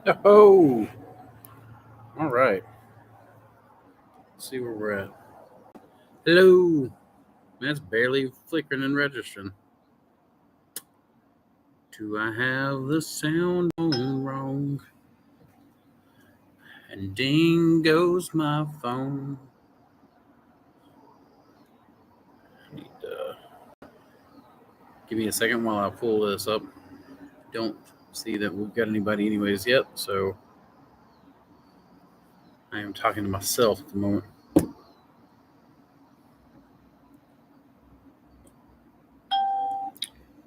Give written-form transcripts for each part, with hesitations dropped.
Oh, all right. Let's see where we're at. Hello. That's barely flickering and registering. Do I have the sound on wrong? And ding goes my phone. Need to give me a second while I pull this up. Don't see that we've got anybody anyways yet, so I am talking to myself at the moment.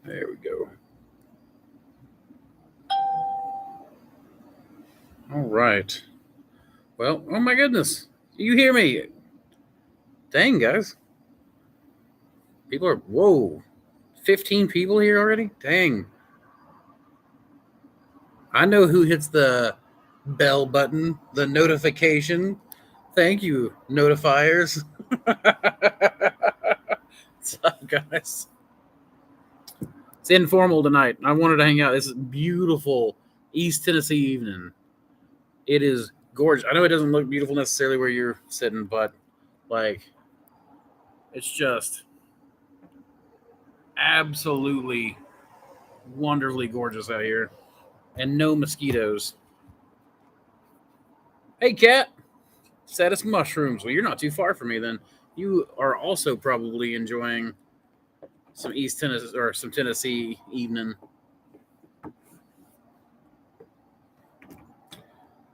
There we go. All right. Well, oh my goodness. You hear me? Dang, guys. People are, whoa, 15 people here already? Dang. I know who hits the bell button, the notification. Thank you, notifiers. What's up, guys? It's informal tonight. I wanted to hang out. This is beautiful East Tennessee evening. It is gorgeous. I know it doesn't look beautiful necessarily where you're sitting, but like, it's just absolutely wonderfully gorgeous out here. And no mosquitoes. Hey, cat. Status mushrooms. Well, you're not too far from me then. You are also probably enjoying some East Tennessee or some Tennessee evening.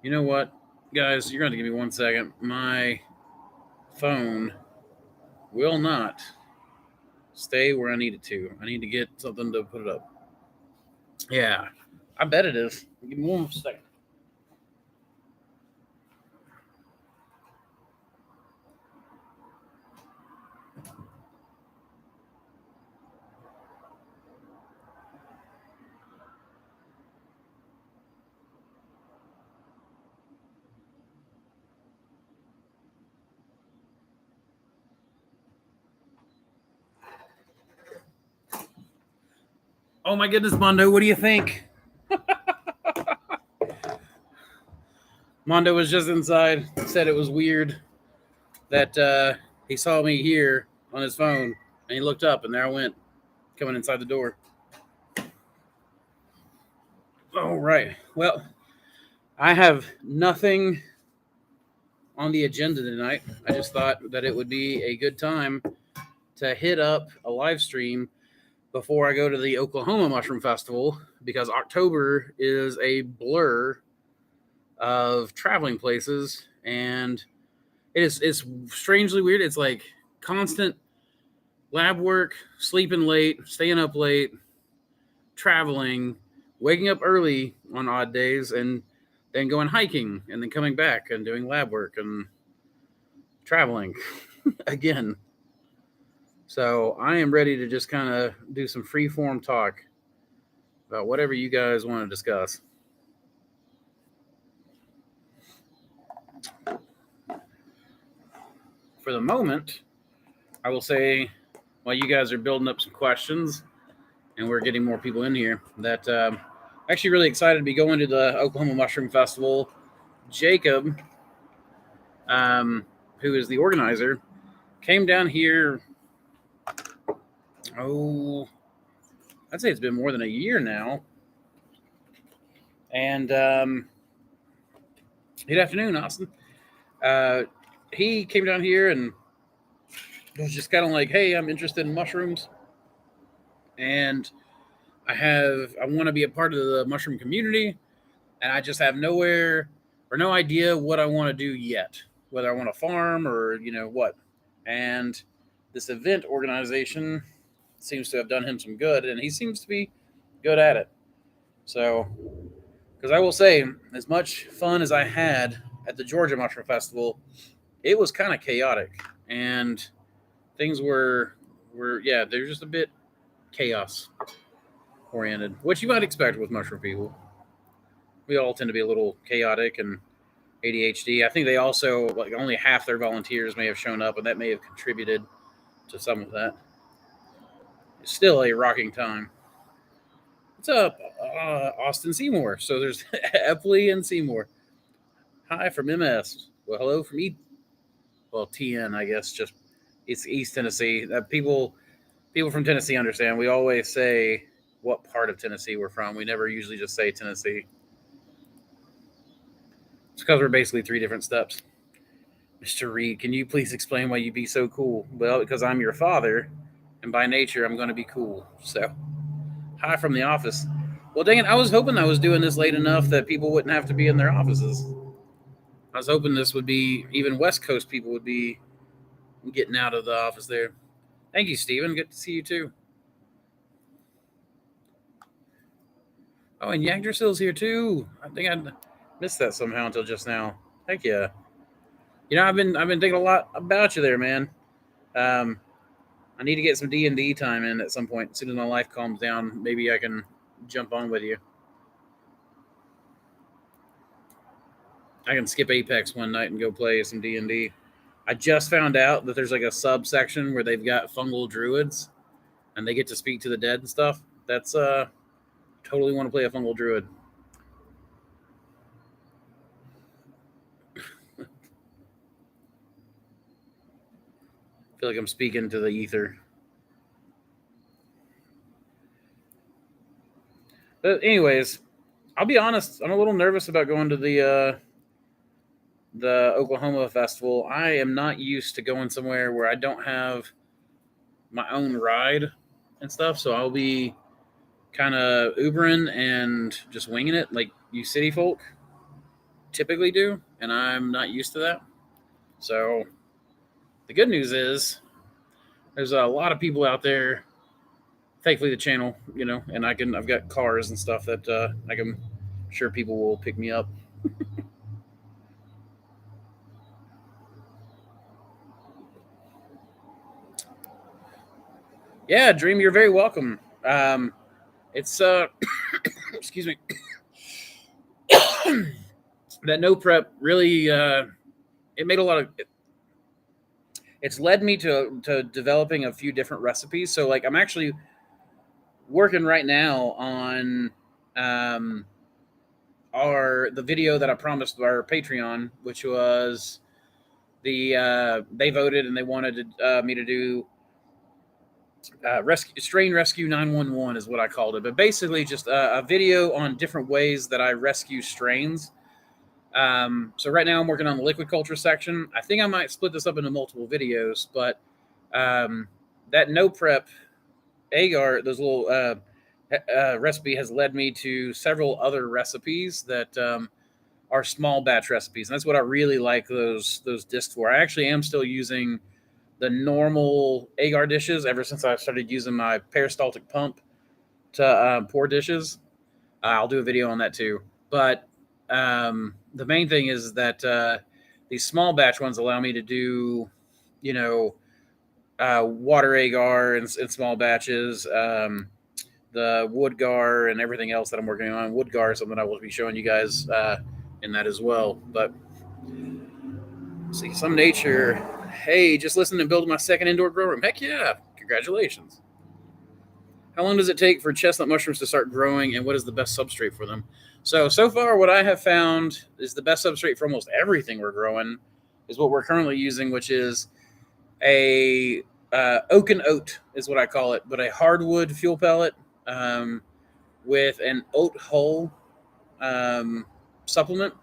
You know what, guys? You're going to give me 1 second. My phone will not stay where I need it to. I need to get something to put it up. Yeah, I bet it is. Give me 1 second. Oh my goodness, Mondo, what do you think? Mondo was just inside, said it was weird that he saw me here on his phone, and he looked up, and there I went, coming inside the door. All right. Well, I have nothing on the agenda tonight. I just thought that it would be a good time to hit up a live stream before I go to the Oklahoma Mushroom Festival, because October is a blur of traveling places, and it's strangely weird. It's like constant lab work, sleeping late, staying up late, traveling, waking up early on odd days, and then going hiking, and then coming back and doing lab work and traveling again. So I am ready to just kind of do some free form talk about whatever you guys want to discuss. For the moment, I will say, while you guys are building up some questions and we're getting more people in here, that I'm actually really excited to be going to the Oklahoma Mushroom Festival. Jacob, who is the organizer, came down here. Oh, I'd say it's been more than a year now. And good afternoon, Austin. He came down here and was just kind of like, "Hey, I'm interested in mushrooms, and I want to be a part of the mushroom community, and I just have nowhere or no idea what I want to do yet, whether I want to farm or what." And this event organization seems to have done him some good, and he seems to be good at it. So, because I will say, as much fun as I had at the Georgia Mushroom Festival, it was kind of chaotic, and things were they're just a bit chaos oriented, which you might expect with mushroom people. We all tend to be a little chaotic and ADHD. I think they also, like, only half their volunteers may have shown up, and that may have contributed to some of that. It's still a rocking time. What's up, Austin Seymour? So there's Epley and Seymour. Hi from MS. Well, hello from TN, I guess. Just it's East Tennessee. People from Tennessee understand. We always say what part of Tennessee we're from. We never usually just say Tennessee. It's because we're basically three different steps. Mr. Reed, can you please explain why you be so cool? Well, because I'm your father, and by nature, I'm going to be cool. So, hi from the office. Well, dang it, I was hoping I was doing this late enough that people wouldn't have to be in their offices. I was hoping this would be, even West Coast people would be getting out of the office there. Thank you, Steven. Good to see you, too. Oh, and Yagdrasil's here, too. I think I missed that somehow until just now. Heck yeah. You know, I've been thinking a lot about you there, man. I need to get some D&D time in at some point. As soon as my life calms down, maybe I can jump on with you. I can skip Apex one night and go play some D&D. I just found out that there's like a subsection where they've got fungal druids, and they get to speak to the dead and stuff. That's totally want to play a fungal druid. I feel like I'm speaking to the ether. But anyways, I'll be honest. I'm a little nervous about going to the Oklahoma festival. I am not used to going somewhere where I don't have my own ride and stuff. So I'll be kind of Ubering and just winging it, like you city folk typically do, and I'm not used to that. So the good news is there's a lot of people out there. Thankfully, the channel, and I've got cars and stuff that I'm sure people will pick me up. Yeah, Dream, you're very welcome. It's excuse me. That no prep really it made a lot of. It's led me to developing a few different recipes. So like I'm actually working right now on the video that I promised our Patreon, which was they voted and they wanted me to do strain rescue 911 is what I called it, but basically just a video on different ways that I rescue strains. So right now I'm working on the liquid culture section. I think I might split this up into multiple videos, but that no prep agar, those little recipe has led me to several other recipes that are small batch recipes, and that's what I really like those discs for. I actually am still using the normal agar dishes ever since I started using my peristaltic pump to pour dishes. I'll do a video on that too. But the main thing is that these small batch ones allow me to do, water agar in small batches, the wood gar and everything else that I'm working on. Wood gar is something I will be showing you guys in that as well. But see, some nature. Hey, just listening and building my second indoor grow room. Heck yeah! Congratulations. How long does it take for chestnut mushrooms to start growing, and what is the best substrate for them? So far, what I have found is the best substrate for almost everything we're growing is what we're currently using, which is a oak and oat is what I call it, but a hardwood fuel pellet with an oat hull supplement,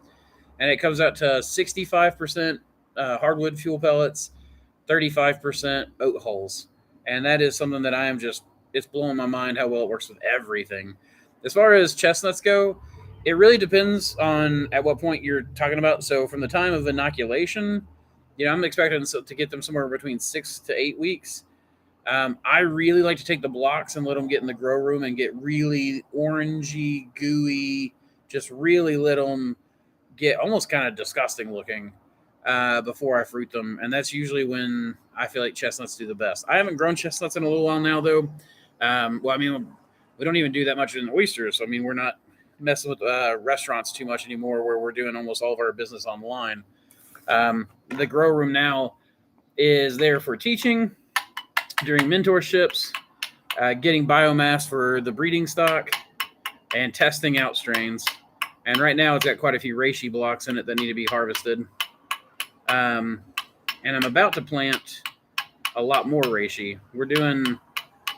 and it comes out to 65% hardwood fuel pellets, 35% oat hulls, and that is something that I am just, it's blowing my mind how well it works with everything. As far as chestnuts go, it really depends on at what point you're talking about. So from the time of inoculation, I'm expecting to get them somewhere between 6 to 8 weeks. I really like to take the blocks and let them get in the grow room and get really orangey, gooey, just really let them get almost kind of disgusting looking before I fruit them. And that's usually when I feel like chestnuts do the best. I haven't grown chestnuts in a little while now, though. We don't even do that much in oysters. So, we're not messing with restaurants too much anymore, where we're doing almost all of our business online. The grow room now is there for teaching, during mentorships, getting biomass for the breeding stock, and testing out strains. And right now it's got quite a few reishi blocks in it that need to be harvested. And I'm about to plant a lot more reishi. We're doing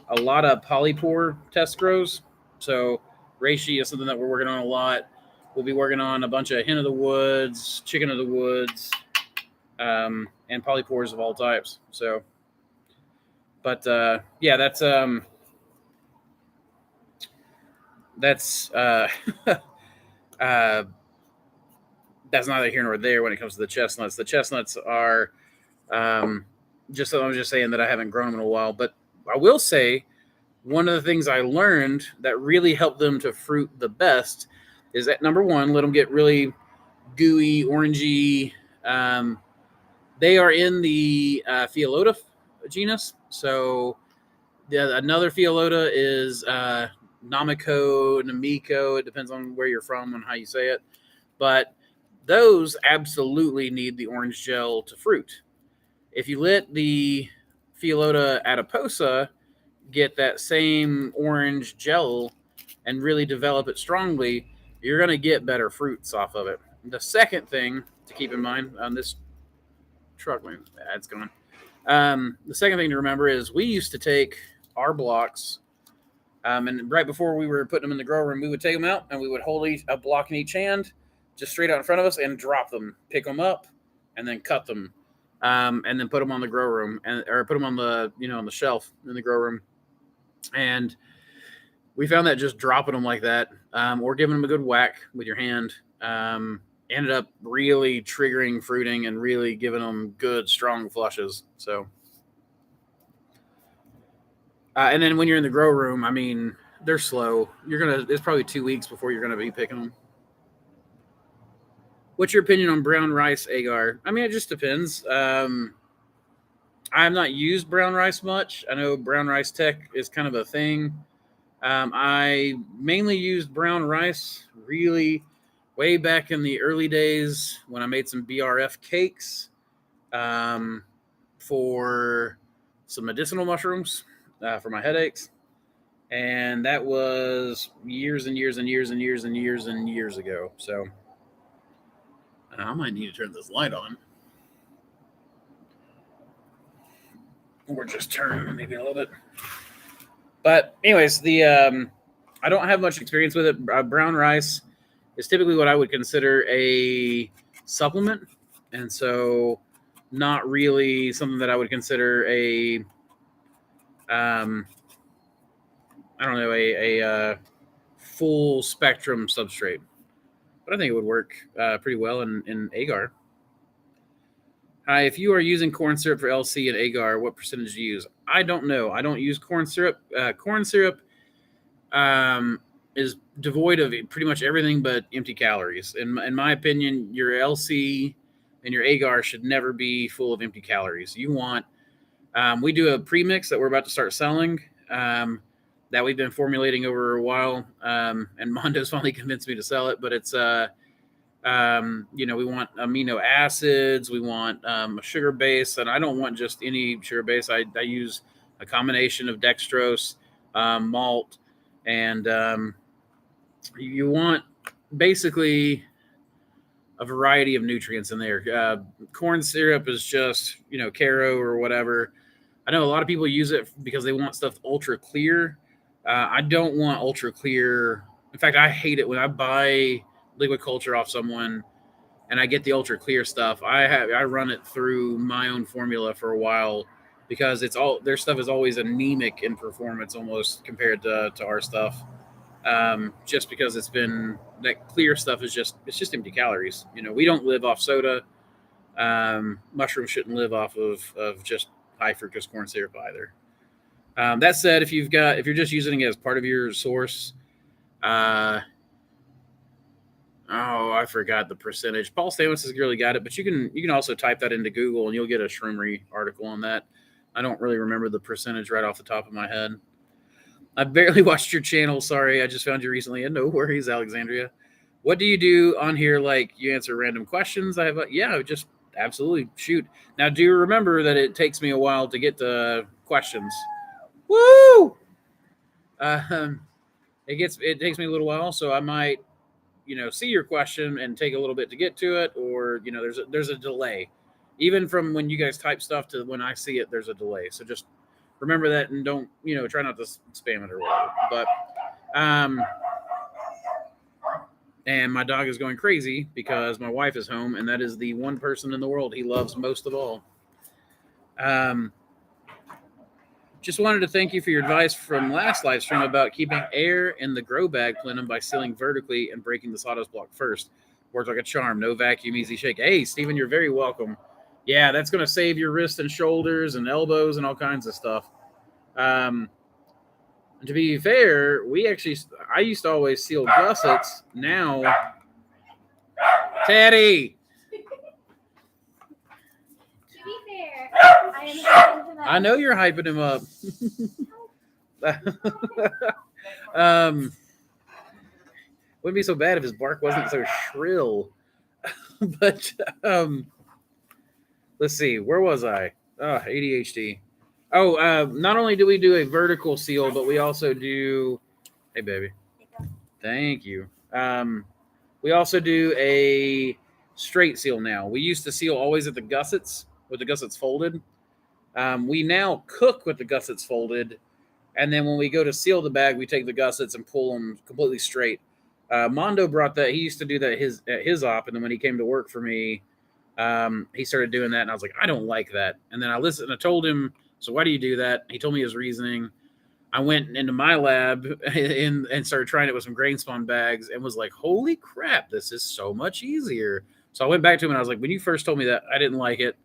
a lot of polypore test grows. So reishi is something that we're working on a lot. We'll be working on a bunch of hen of the woods, chicken of the woods, and polypores of all types. So, but yeah, that's that's neither here nor there when it comes to the chestnuts. The chestnuts are just, I was just saying that I haven't grown them in a while, but I will say one of the things I learned that really helped them to fruit the best is that, number one, let them get really gooey, orangey. They are in the Fialota genus. So another Fialota is Namiko, Namiko. It depends on where you're from and how you say it. But those absolutely need the orange gel to fruit. If you let the Fialota adiposa get that same orange gel and really develop it strongly, you're going to get better fruits off of it. The second thing to keep in mind on this truck, it's gone. The second thing to remember is we used to take our blocks, and right before we were putting them in the grow room, we would take them out and we would hold a block in each hand, just straight out in front of us, and drop them, pick them up, and then cut them, and then put them on the grow room, or put them on the on the shelf in the grow room. And we found that just dropping them like that, or giving them a good whack with your hand, ended up really triggering fruiting and really giving them good, strong flushes. So, and then when you're in the grow room, I mean, they're slow. It's probably 2 weeks before you're gonna be picking them. What's your opinion on brown rice agar? I mean, it just depends. I have not used brown rice much. I know brown rice tech is kind of a thing. I mainly used brown rice really way back in the early days when I made some BRF cakes for some medicinal mushrooms for my headaches. And that was years and years and years and years and years and years ago. So I might need to turn this light on. Or just turn maybe a little bit. But anyways, I don't have much experience with it. Brown rice is typically what I would consider a supplement, and so not really something that I would consider a full spectrum substrate. But I think it would work pretty well in agar. Hi, if you are using corn syrup for LC and agar, what percentage do you use? I don't know. I don't use corn syrup. Corn syrup is devoid of pretty much everything but empty calories. In my opinion, your LC and your agar should never be full of empty calories. You want, we do a premix that we're about to start selling that we've been formulating over a while, and Mondo's finally convinced me to sell it, but it's we want amino acids, we want a sugar base, and I don't want just any sugar base. I use a combination of dextrose, malt, and you want basically a variety of nutrients in there. Corn syrup is just, Caro or whatever. I know a lot of people use it because they want stuff ultra clear. I don't want ultra clear. In fact, I hate it when I buy liquid culture off someone and I get the ultra clear stuff. I run it through my own formula for a while because their stuff is always anemic in performance almost compared to our stuff. Just because that clear stuff is just empty calories. We don't live off soda. Mushrooms shouldn't live off of just high fructose corn syrup either. That said, if you're just using it as part of your source, I forgot the percentage. Paul Stamos has really got it, but you can also type that into Google and you'll get a Shroomery article on that. I don't really remember the percentage right off the top of my head. I barely watched your channel. Sorry, I just found you recently. And no worries, Alexandria. What do you do on here? Like, you answer random questions? Just absolutely shoot. Now, do you remember that it takes me a while to get to questions? Woo! it takes me a little while, so I might, see your question and take a little bit to get to it, or there's a delay, even from when you guys type stuff to when I see it. There's a delay, so just remember that and don't try not to spam it or whatever. But and my dog is going crazy because my wife is home, and that is the one person in the world he loves most of all. Just wanted to thank you for your advice from last live stream about keeping air in the grow bag plenum by sealing vertically and breaking the sawdust block first. Worked like a charm. No vacuum, easy shake. Hey, Steven, you're very welcome. Yeah, that's going to save your wrists and shoulders and elbows and all kinds of stuff. To be fair, I used to always seal gussets. Now, Teddy. To be fair, I am hyping him up. I know you're hyping him up. Wouldn't be so bad if his bark wasn't so shrill. But let's see, where was I? Oh, ADHD. Oh, not only do we do a vertical seal, but we also do. Hey, baby. Thank you. We also do a straight seal now. We used to seal always at the gussets with the gussets folded. We now cook with the gussets folded, and then when we go to seal the bag, we take the gussets and pull them completely straight. Mondo brought that. He used to do that at his op, and then when he came to work for me, he started doing that, and I was like, I don't like that. And then I listened, and I told him, so why do you do that? He told me his reasoning. I went into my lab and started trying it with some grain spawn bags and was like, holy crap, this is so much easier. So I went back to him and I was like, when you first told me that, I didn't like it.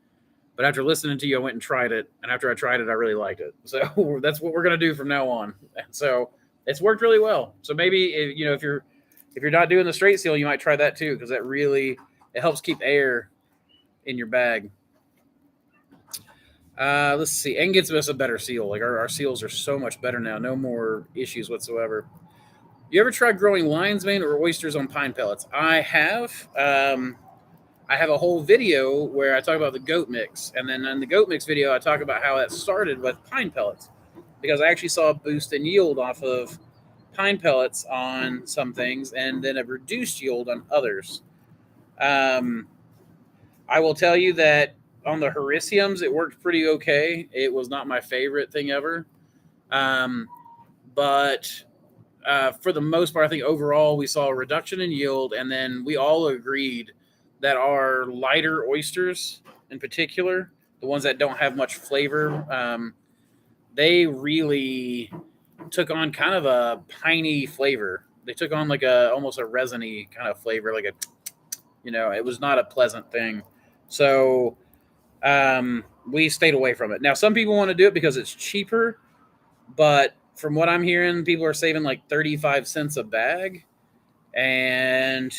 But after listening to you, I went and tried it. And after I tried it, I really liked it. So that's what we're going to do from now on. And so it's worked really well. So maybe, if you're not doing the straight seal, you might try that too, because it helps keep air in your bag. Let's see. And gets us a better seal. Like our seals are so much better now. No more issues whatsoever. You ever tried growing lion's mane or oysters on pine pellets? I have. I have a whole video where I talk about the goat mix. And then in the goat mix video, I talk about how that started with pine pellets. Because I actually saw a boost in yield off of pine pellets on some things and then a reduced yield on others. I will tell you that on the Hericiums, it worked pretty okay. It was not my favorite thing ever. But for the most part, I think overall we saw a reduction in yield. And then we all agreed that our lighter oysters in particular, the ones that don't have much flavor, they really took on kind of a piney flavor. They took on like almost a resiny kind of flavor, like it was not a pleasant thing. So we stayed away from it. Now, some people want to do it because it's cheaper, but from what I'm hearing, people are saving like 35 cents a bag and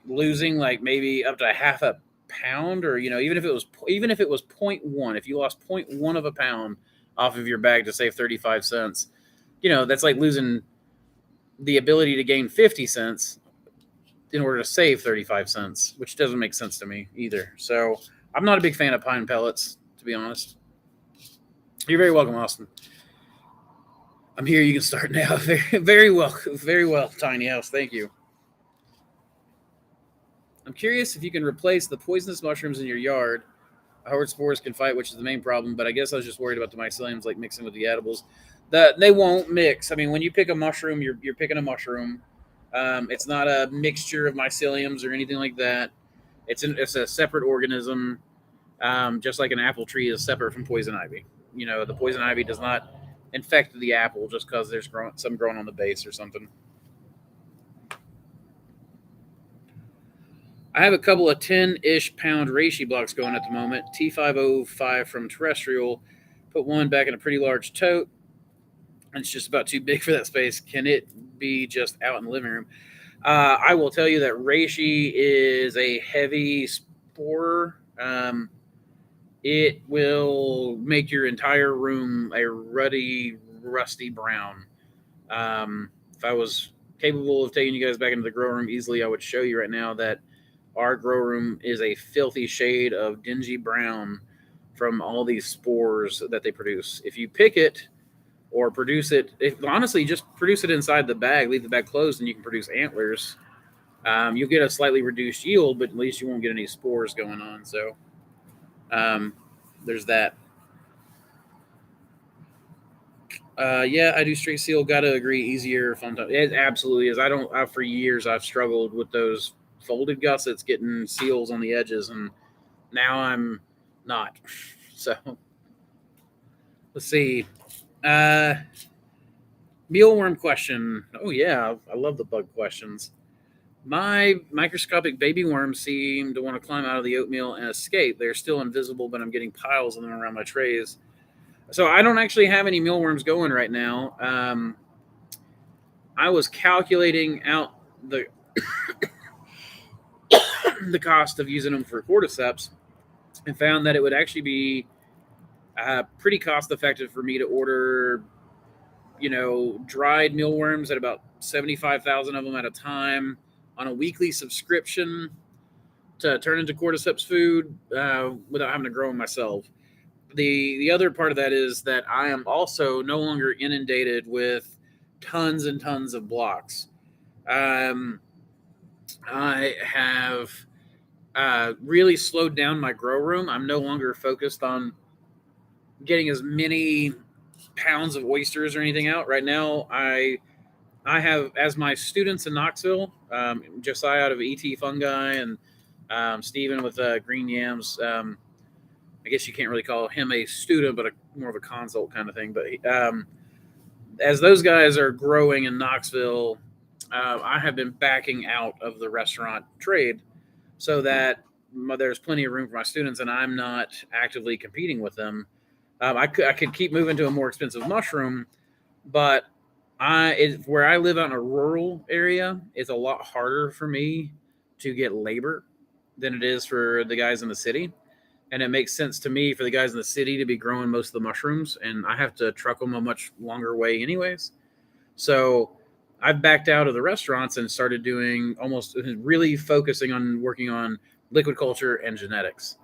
losing like maybe up to half a pound, or even if it was 0.1, if you lost 0.1 of a pound off of your bag to save 35 cents, that's like losing the ability to gain 50 cents in order to save 35 cents, which doesn't make sense to me either. So I'm not a big fan of pine pellets, to be honest. You're very welcome, Austin. I'm here. You can start now. Very well, Tiny House. Thank you. I'm curious if you can replace the poisonous mushrooms in your yard. Howard spores can fight, which is the main problem, but I guess I was just worried about the myceliums like mixing with the edibles. They won't mix. I mean, when you pick a mushroom, you're picking a mushroom. It's not a mixture of myceliums or anything like that. It's a separate organism, just like an apple tree is separate from poison ivy. The poison ivy does not infect the apple just because there's some growing on the base or something. I have a couple of 10-ish pound reishi blocks going at the moment. T505 from Terrestrial. Put one back in a pretty large tote. And it's just about too big for that space. Can it be just out in the living room? I will tell you that reishi is a heavy spore. It will make your entire room a ruddy, rusty brown. If I was capable of taking you guys back into the grow room easily, I would show you right now that our grow room is a filthy shade of dingy brown from all these spores that they produce. If you pick it, or produce it. Honestly, just produce it inside the bag, leave the bag closed, and you can produce antlers. You'll get a slightly reduced yield, but at least you won't get any spores going on. So there's that. Yeah, I do straight seal. Got to agree, easier, fun time. It absolutely is. For years I've struggled with those folded gussets getting seals on the edges, and now I'm not. So let's see. Mealworm question. Oh yeah, I love the bug questions. My microscopic baby worms seem to want to climb out of the oatmeal and escape. They're still invisible, but I'm getting piles of them around my trays. So I don't actually have any mealworms going right now. I was calculating out the the cost of using them for cordyceps and found that it would actually be pretty cost effective for me to order, dried mealworms at about 75,000 of them at a time on a weekly subscription to turn into cordyceps food without having to grow them myself. The other part of that is that I am also no longer inundated with tons and tons of blocks. I have really slowed down my grow room. I'm no longer focused on getting as many pounds of oysters or anything out. Right now, I have, as my students in Knoxville, Josiah out of ET Fungi and Stephen with Green Yams. I guess you can't really call him a student, but more of a consult kind of thing. But as those guys are growing in Knoxville, I have been backing out of the restaurant trade so that there's plenty of room for my students, and I'm not actively competing with them. I could keep moving to a more expensive mushroom, but where I live out in a rural area, it's a lot harder for me to get labor than it is for the guys in the city. And it makes sense to me for the guys in the city to be growing most of the mushrooms, and I have to truck them a much longer way anyways. So I've backed out of the restaurants and started doing almost really focusing on working on liquid culture and genetics.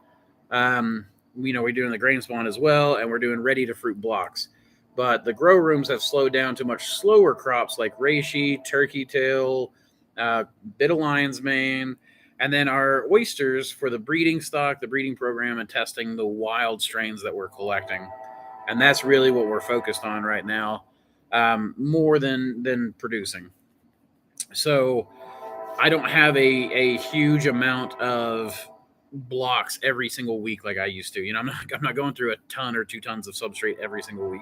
We're doing the grain spawn as well, and we're doing ready to fruit blocks. But the grow rooms have slowed down to much slower crops like reishi, turkey tail, bit of lion's mane, and then our oysters for the breeding stock, the breeding program, and testing the wild strains that we're collecting. And that's really what we're focused on right now, more than producing. So I don't have a huge amount of blocks every single week like I used to. I'm not going through a ton or 2 tons of substrate every single week.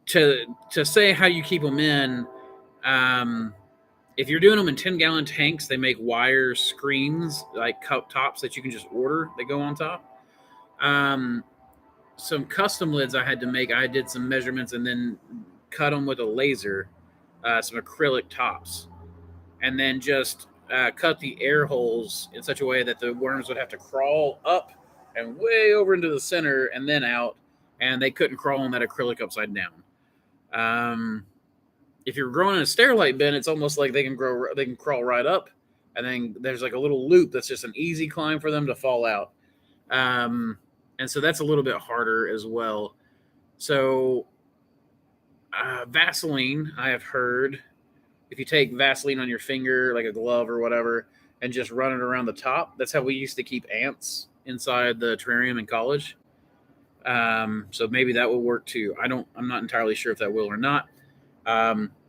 To say how you keep them in, if you're doing them in 10-gallon tanks, they make wire screens like cup tops that you can just order. They go on top. Some custom lids I had to make. I did some measurements and then cut them with a laser, some acrylic tops, and then just cut the air holes in such a way that the worms would have to crawl up and way over into the center and then out, and they couldn't crawl on that acrylic upside down. If you're growing in a sterilite bin, it's almost like they can crawl right up, and then there's like a little loop that's just an easy climb for them to fall out. And so that's a little bit harder as well. So Vaseline, I have heard, if you take Vaseline on your finger, like a glove or whatever, and just run it around the top, that's how we used to keep ants inside the terrarium in college. So maybe that will work too. I'm not entirely sure if that will or not.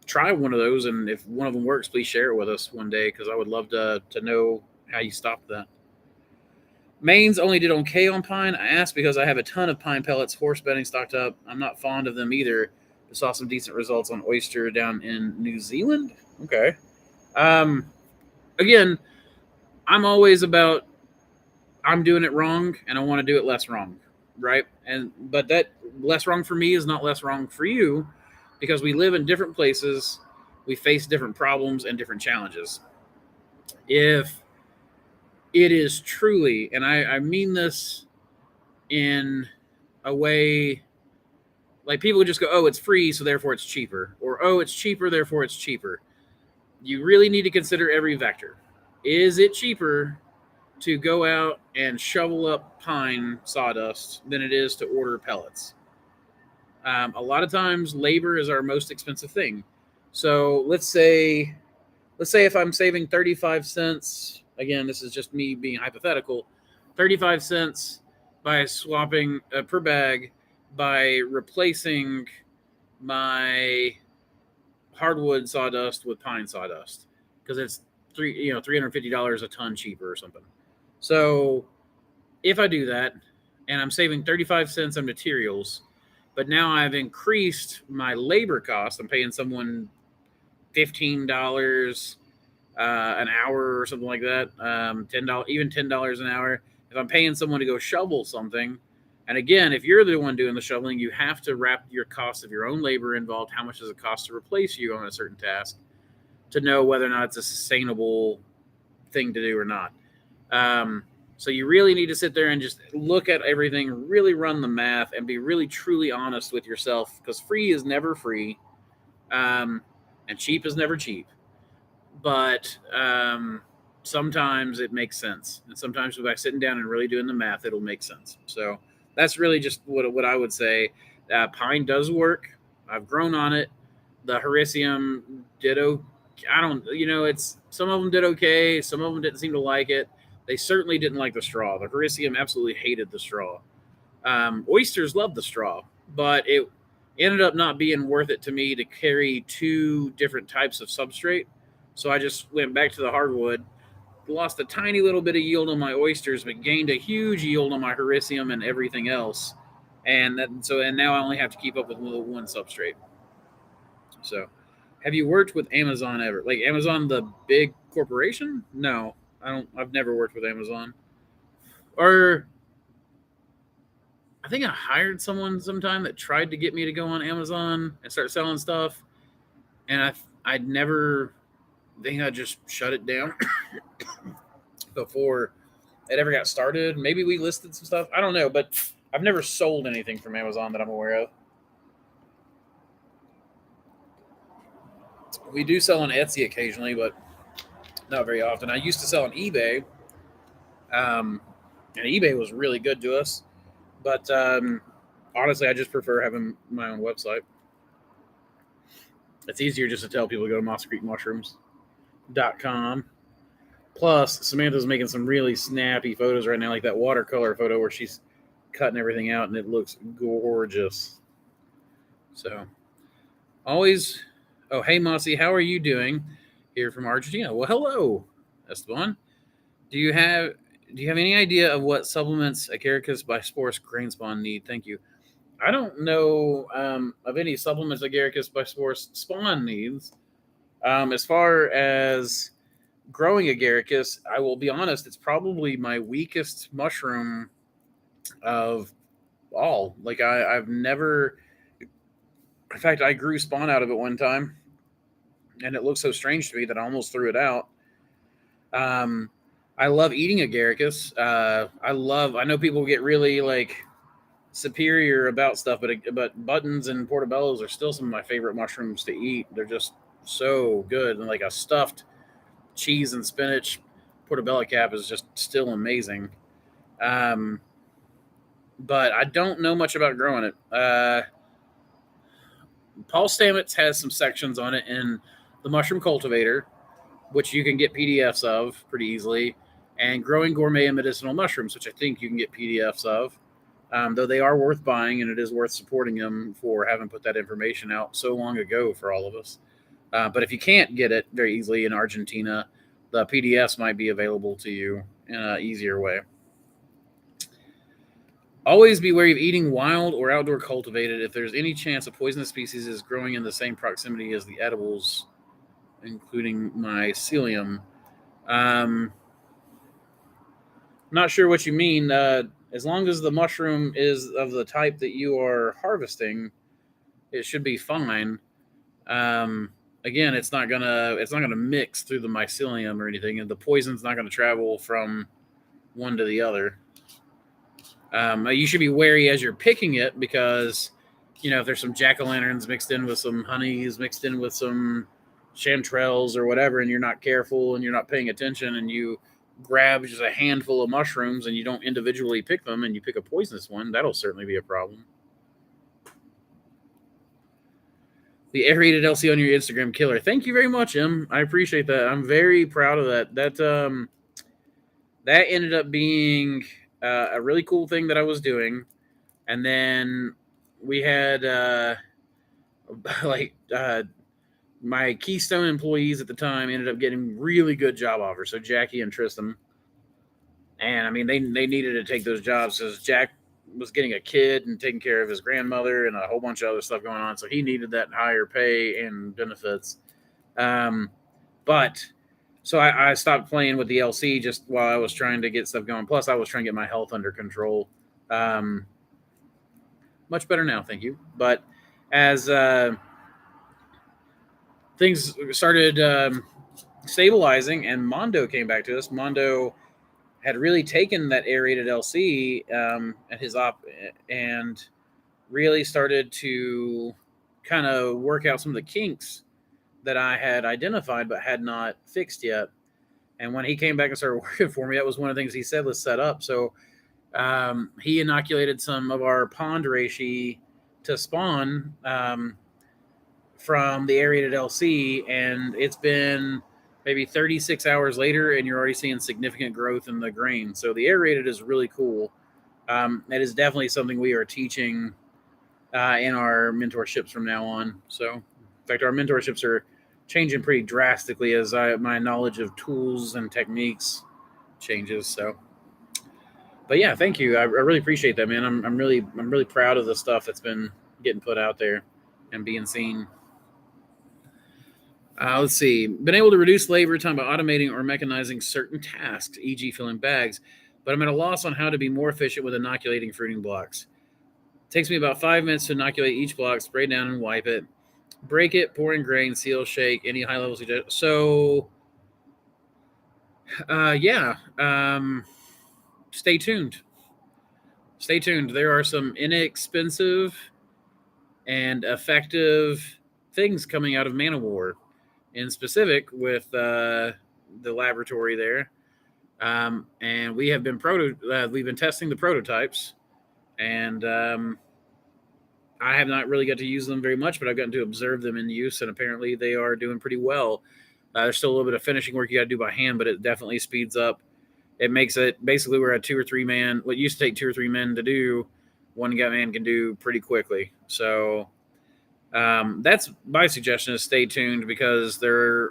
Try one of those, and if one of them works, please share it with us one day, because I would love to know how you stopped that. Mains only did okay on pine. I asked because I have a ton of pine pellets, horse bedding stocked up. I'm not fond of them either. I saw some decent results on oyster down in New Zealand. Okay. Again, I'm always about, I'm doing it wrong and I want to do it less wrong, right? But that less wrong for me is not less wrong for you, because we live in different places, we face different problems and different challenges. If it is truly, and I mean this in a way, like people would just go, oh, it's free, so therefore it's cheaper. Or, oh, it's cheaper, therefore it's cheaper. You really need to consider every vector. Is it cheaper to go out and shovel up pine sawdust than it is to order pellets? A lot of times, labor is our most expensive thing. So let's say if I'm saving 35 cents, again, this is just me being hypothetical, 35 cents by swapping per bag by replacing my hardwood sawdust with pine sawdust because it's $350 a ton cheaper or something. So if I do that and I'm saving 35 cents on materials, but now I've increased my labor cost, I'm paying someone $15 an hour or something like that, $10, even $10 an hour. If I'm paying someone to go shovel something, and again, if you're the one doing the shoveling, you have to wrap your cost of your own labor involved. How much does it cost to replace you on a certain task to know whether or not it's a sustainable thing to do or not? So you really need to sit there and just look at everything, really run the math, and be really truly honest with yourself, because free is never free, and cheap is never cheap. But sometimes it makes sense, and sometimes by sitting down and really doing the math, it'll make sense. So that's really just what I would say. Pine does work. I've grown on it. The Hericium did okay. I don't, it's some of them did okay. Some of them didn't seem to like it. They certainly didn't like the straw. The Hericium absolutely hated the straw. Oysters loved the straw, but it ended up not being worth it to me to carry two different types of substrate. So I just went back to the hardwood, lost a tiny little bit of yield on my oysters, but gained a huge yield on my Hericium and everything else. And now I only have to keep up with one substrate. So, have you worked with Amazon ever? Like Amazon, the big corporation? No, I don't. I've never worked with Amazon. Or I think I hired someone sometime that tried to get me to go on Amazon and start selling stuff, and I'd never. I think I just shut it down before it ever got started. Maybe we listed some stuff. I don't know, but I've never sold anything from Amazon that I'm aware of. We do sell on Etsy occasionally, but not very often. I used to sell on eBay, and eBay was really good to us. But honestly, I just prefer having my own website. It's easier just to tell people to go to mosscreekmushrooms.com. Plus, Samantha's making some really snappy photos right now, like that watercolor photo where she's cutting everything out, and it looks gorgeous. So, always, oh, hey, Mossy, how are you doing? Here from Argentina. Well, hello, Esteban. Do you have any idea of what supplements Agaricus bisporus grain spawn need? Thank you. I don't know of any supplements Agaricus bisporus spawn needs. As far as growing Agaricus, I will be honest, it's probably my weakest mushroom of all. Like I've never, in fact, I grew spawn out of it one time, and it looked so strange to me that I almost threw it out. I love eating Agaricus. I know people get really like superior about stuff, but buttons and portobellos are still some of my favorite mushrooms to eat. They're just so good, and like a stuffed cheese and spinach portobello cap is just still amazing. But I don't know much about growing it. Paul Stamets has some sections on it in the Mushroom Cultivator, which you can get PDFs of pretty easily, and Growing Gourmet and Medicinal Mushrooms, which I think you can get PDFs of, though they are worth buying, and it is worth supporting them for having put that information out so long ago for all of us. But if you can't get it very easily in Argentina, the PDFs might be available to you in an easier way. Always be wary of eating wild or outdoor cultivated if there's any chance a poisonous species is growing in the same proximity as the edibles, including mycelium. Not sure what you mean. As long as the mushroom is of the type that you are harvesting, it should be fine. Again, it's not gonna mix through the mycelium or anything, and the poison's not gonna travel from one to the other. You should be wary as you're picking it because, if there's some jack-o'-lanterns mixed in with some honeys, mixed in with some chanterelles or whatever, and you're not careful and you're not paying attention, and you grab just a handful of mushrooms and you don't individually pick them and you pick a poisonous one, that'll certainly be a problem. The aerated LC on your Instagram killer. Thank you very much, Em. I appreciate that. I'm very proud of that. That ended up being a really cool thing that I was doing. And then we had like my Keystone employees at the time ended up getting really good job offers. So Jackie and Tristan, and I mean they needed to take those jobs because Jack was getting a kid and taking care of his grandmother and a whole bunch of other stuff going on. So he needed that higher pay and benefits. But so I stopped playing with the LC just while I was trying to get stuff going. Plus, I was trying to get my health under control. Much better now, thank you. But as things started stabilizing and Mondo came back to us, Mondo had really taken that aerated LC at his op and really started to kind of work out some of the kinks that I had identified but had not fixed yet. And when he came back and started working for me, that was one of the things he said, let's set up. So he inoculated some of our pond reishi to spawn from the aerated LC, and it's been maybe 36 hours later, and you're already seeing significant growth in the grain. So the aerated is really cool. It is definitely something we are teaching in our mentorships from now on. So, in fact, our mentorships are changing pretty drastically as my knowledge of tools and techniques changes. So, but yeah, thank you. I really appreciate that, man. I'm really proud of the stuff that's been getting put out there and being seen. Let's see. Been able to reduce labor time by automating or mechanizing certain tasks, e.g., filling bags, but I'm at a loss on how to be more efficient with inoculating fruiting blocks. It takes me about 5 minutes to inoculate each block, spray down and wipe it, break it, pour in grain, seal, shake, any high level suggestions. So, yeah, stay tuned. Stay tuned. There are some inexpensive and effective things coming out of Manowar, in specific with the laboratory there. And we have been we've been testing the prototypes, and I have not really got to use them very much, but I've gotten to observe them in use, and apparently they are doing pretty well. There's still a little bit of finishing work you got to do by hand, but it definitely speeds up. It makes it basically we're at 2 or 3 man. What used to take 2 or 3 men to do, one guy man can do pretty quickly. So that's my suggestion: is stay tuned because there's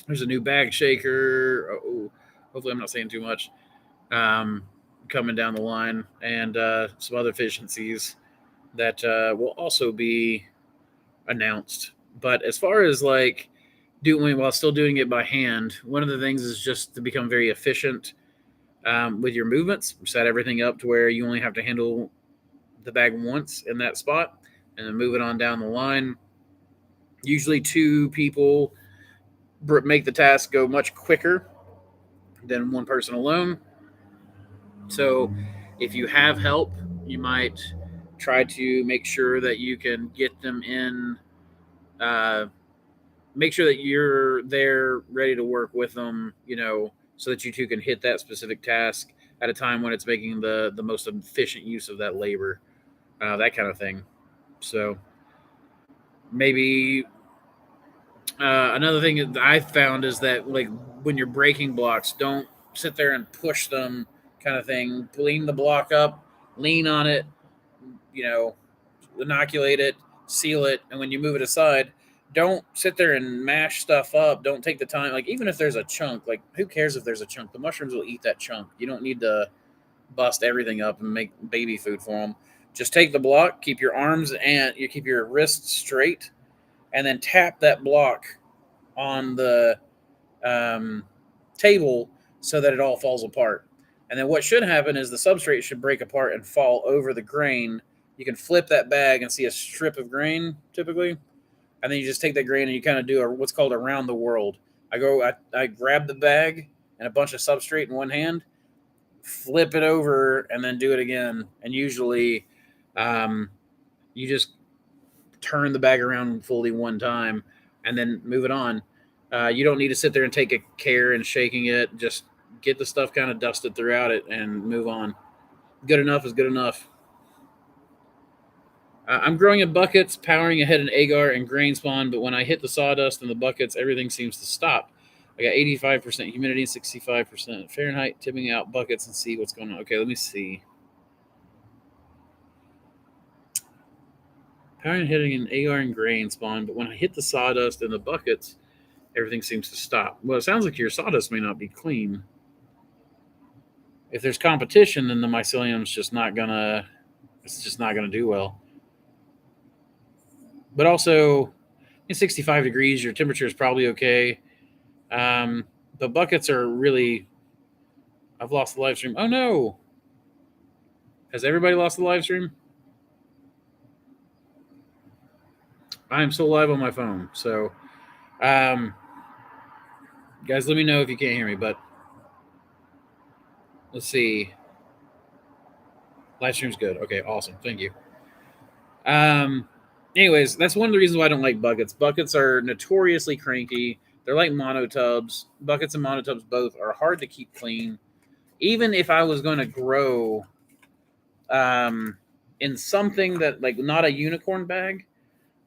a new bag shaker. Oh, hopefully I'm not saying too much. Coming down the line, and some other efficiencies that will also be announced. But as far as like doing while still doing it by hand, one of the things is just to become very efficient with your movements. Set everything up to where you only have to handle the bag once in that spot, and then move it on down the line. Usually, 2 people make the task go much quicker than one person alone. So, if you have help, you might try to make sure that you can get them in. Make sure that you're there ready to work with them, so that you two can hit that specific task at a time when it's making the most efficient use of that labor, that kind of thing. So maybe another thing that I found is that like when you're breaking blocks, don't sit there and push them, kind of thing. Lean the block up, lean on it, inoculate it, seal it, and when you move it aside, don't sit there and mash stuff up. Don't take the time. Like, even if there's a chunk, like, who cares if there's a chunk? The mushrooms will eat that chunk. You don't need to bust everything up and make baby food for them. Just take the block, keep your arms and you keep your wrists straight, and then tap that block on the table so that it all falls apart. And then what should happen is the substrate should break apart and fall over the grain. You can flip that bag and see a strip of grain typically. And then you just take that grain and you kind of do what's called around the world. I grab the bag and a bunch of substrate in one hand, flip it over, and then do it again. And usually you just turn the bag around fully one time and then move it on. You don't need to sit there and take a care in shaking it. Just get the stuff kind of dusted throughout it and move on. Good enough is good enough. I'm growing in buckets, powering ahead in agar and grain spawn, but when I hit the sawdust in the buckets, everything seems to stop. I got 85% humidity, 65% Fahrenheit, tipping out buckets and see what's going on. Okay, let me see. Powering hitting an agar and grain spawn, but when I hit the sawdust in the buckets, everything seems to stop. Well, it sounds like your sawdust may not be clean. If there's competition, then the mycelium's just not gonna. It's just not gonna do well. But also, in 65 degrees, your temperature is probably okay. The buckets are really. I've lost the live stream. Oh no! Has everybody lost the live stream? I am still live on my phone, so guys, let me know if you can't hear me. But let's see. Live stream's good. Okay, awesome. Thank you. Anyways, that's one of the reasons why I don't like buckets. Buckets are notoriously cranky. They're like monotubs. Buckets and monotubs both are hard to keep clean. Even if I was going to grow in something that, like, not a unicorn bag,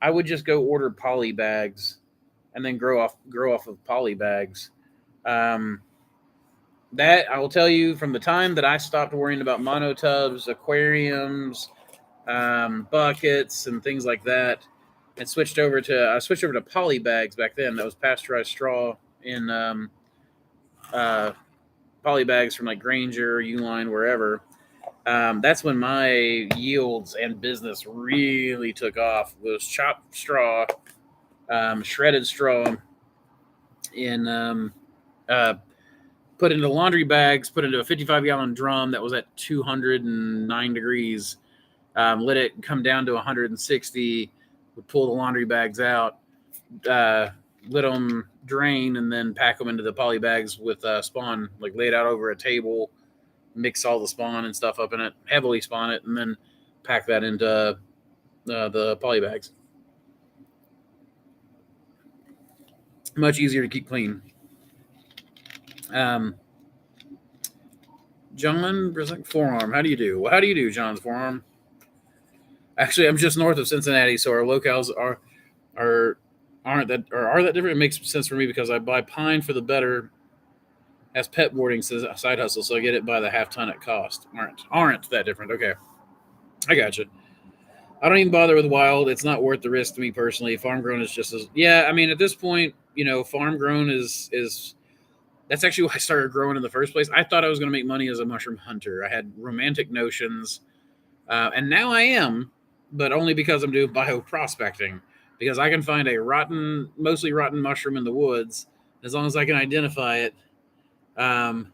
I would just go order poly bags and then grow off of poly bags. That I will tell you, from the time that I stopped worrying about monotubs, aquariums, buckets, and things like that, and switched over to poly bags back then. That was pasteurized straw in poly bags from like Granger, Uline, wherever. That's when my yields and business really took off. Was chopped straw, shredded straw, in put into laundry bags, put into a 55-gallon drum that was at 209 degrees. Let it come down to 160. Would pull the laundry bags out, let them drain, and then pack them into the poly bags with spawn, like laid out over a table. Mix all the spawn and stuff up in it, heavily spawn it, and then pack that into the poly bags. Much easier to keep clean. John Forearm, how do you do? Well, how do you do, John's Forearm? Actually, I'm just north of Cincinnati, so our locales are that different. It makes sense for me because I buy pine for the better as pet boarding side hustle, so I get it by the half ton at cost. Aren't that different? Okay, I gotcha. I don't even bother with wild. It's not worth the risk to me personally. Farm grown is just as, yeah. I mean, at this point, farm grown is that's actually why I started growing in the first place. I thought I was going to make money as a mushroom hunter. I had romantic notions, and now I am, but only because I'm doing bioprospecting. Because I can find a mostly rotten mushroom in the woods, as long as I can identify it. As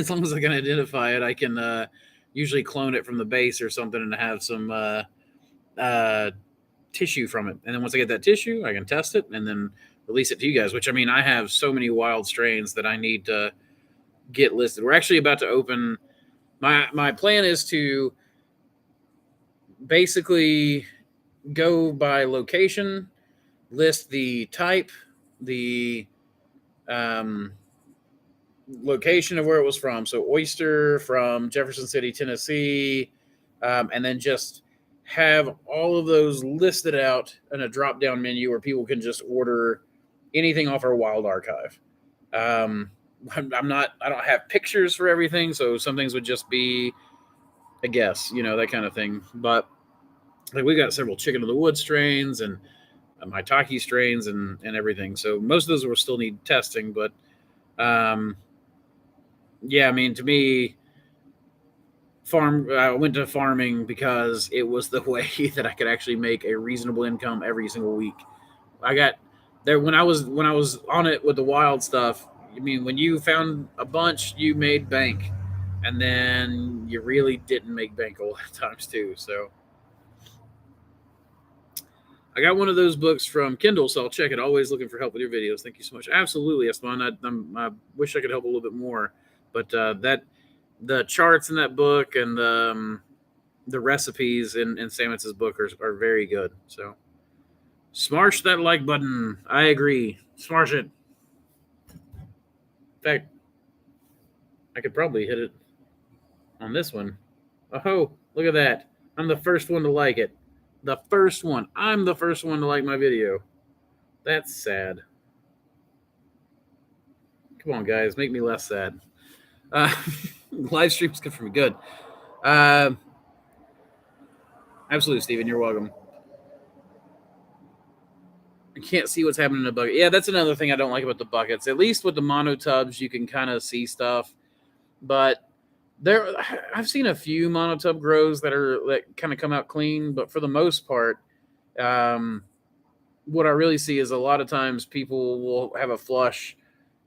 long as I can identify it, I can usually clone it from the base or something and have some tissue from it. And then once I get that tissue, I can test it and then release it to you guys. Which, I mean, I have so many wild strains that I need to get listed. We're actually about to open. My plan is to basically go by location, list the type, the location of where it was from. So oyster from Jefferson City, Tennessee, and then just have all of those listed out in a drop-down menu where people can just order anything off our wild archive. I don't have pictures for everything, so some things would just be a guess, that kind of thing. But like, we got several chicken of the wood strains and Maitake strains and everything. So most of those will still need testing, but yeah, I mean, to me, I went to farming because it was the way that I could actually make a reasonable income every single week. I got there when I was on it with the wild stuff. I mean, when you found a bunch, you made bank, and then you really didn't make bank a lot of times too. So I got one of those books from Kindle, so I'll check it. Always looking for help with your videos. Thank you so much. Absolutely, Espan. I wish I could help a little bit more, but the charts in that book and the recipes in Samus's book are very good. So smash that like button. I agree. Smash it. In fact, I could probably hit it on this one. Oh, look at that. I'm the first one to like it. The first one. I'm the first one to like my video. That's sad. Come on, guys, make me less sad. Uh, live stream's good for me. Good. Uh, absolutely, Steven. You're welcome. I can't see what's happening in the bucket. Yeah, that's another thing I don't like about the buckets. At least with the mono tubs, you can kind of see stuff. But I've seen a few monotub grows that kind of come out clean, but for the most part, what I really see is a lot of times people will have a flush,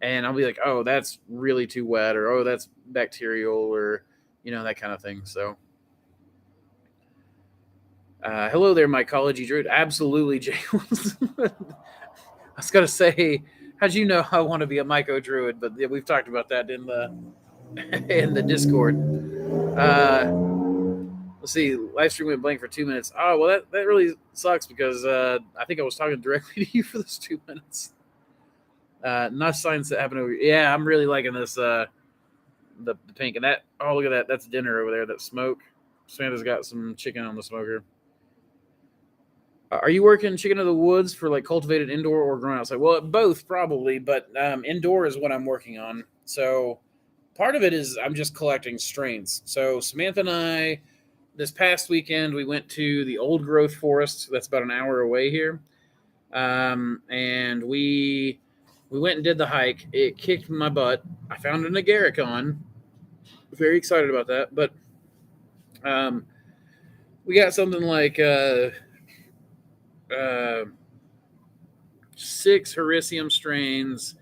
and I'll be like, "Oh, that's really too wet," or "Oh, that's bacterial," or that kind of thing. So, hello there, Mycology Druid. Absolutely, Jay. I was gonna say, how'd you know I want to be a Myco Druid? But yeah, we've talked about that in the in the Discord. Let's see, live stream went blank for 2 minutes. Oh, well, that really sucks because I think I was talking directly to you for those 2 minutes. Not signs that happen over. Yeah, I'm really liking this. The pink and that. Oh, look at that. That's dinner over there. That smoke. Samantha's got some chicken on the smoker. Are you working chicken of the woods for like cultivated indoor or grown outside? Well, both probably, but indoor is what I'm working on. So part of it is I'm just collecting strains. So Samantha and I, this past weekend, we went to the old growth forest. That's about an hour away here, and we went and did the hike. It kicked my butt. I found an agaricon. Very excited about that, but we got something like 6 Hericium strains,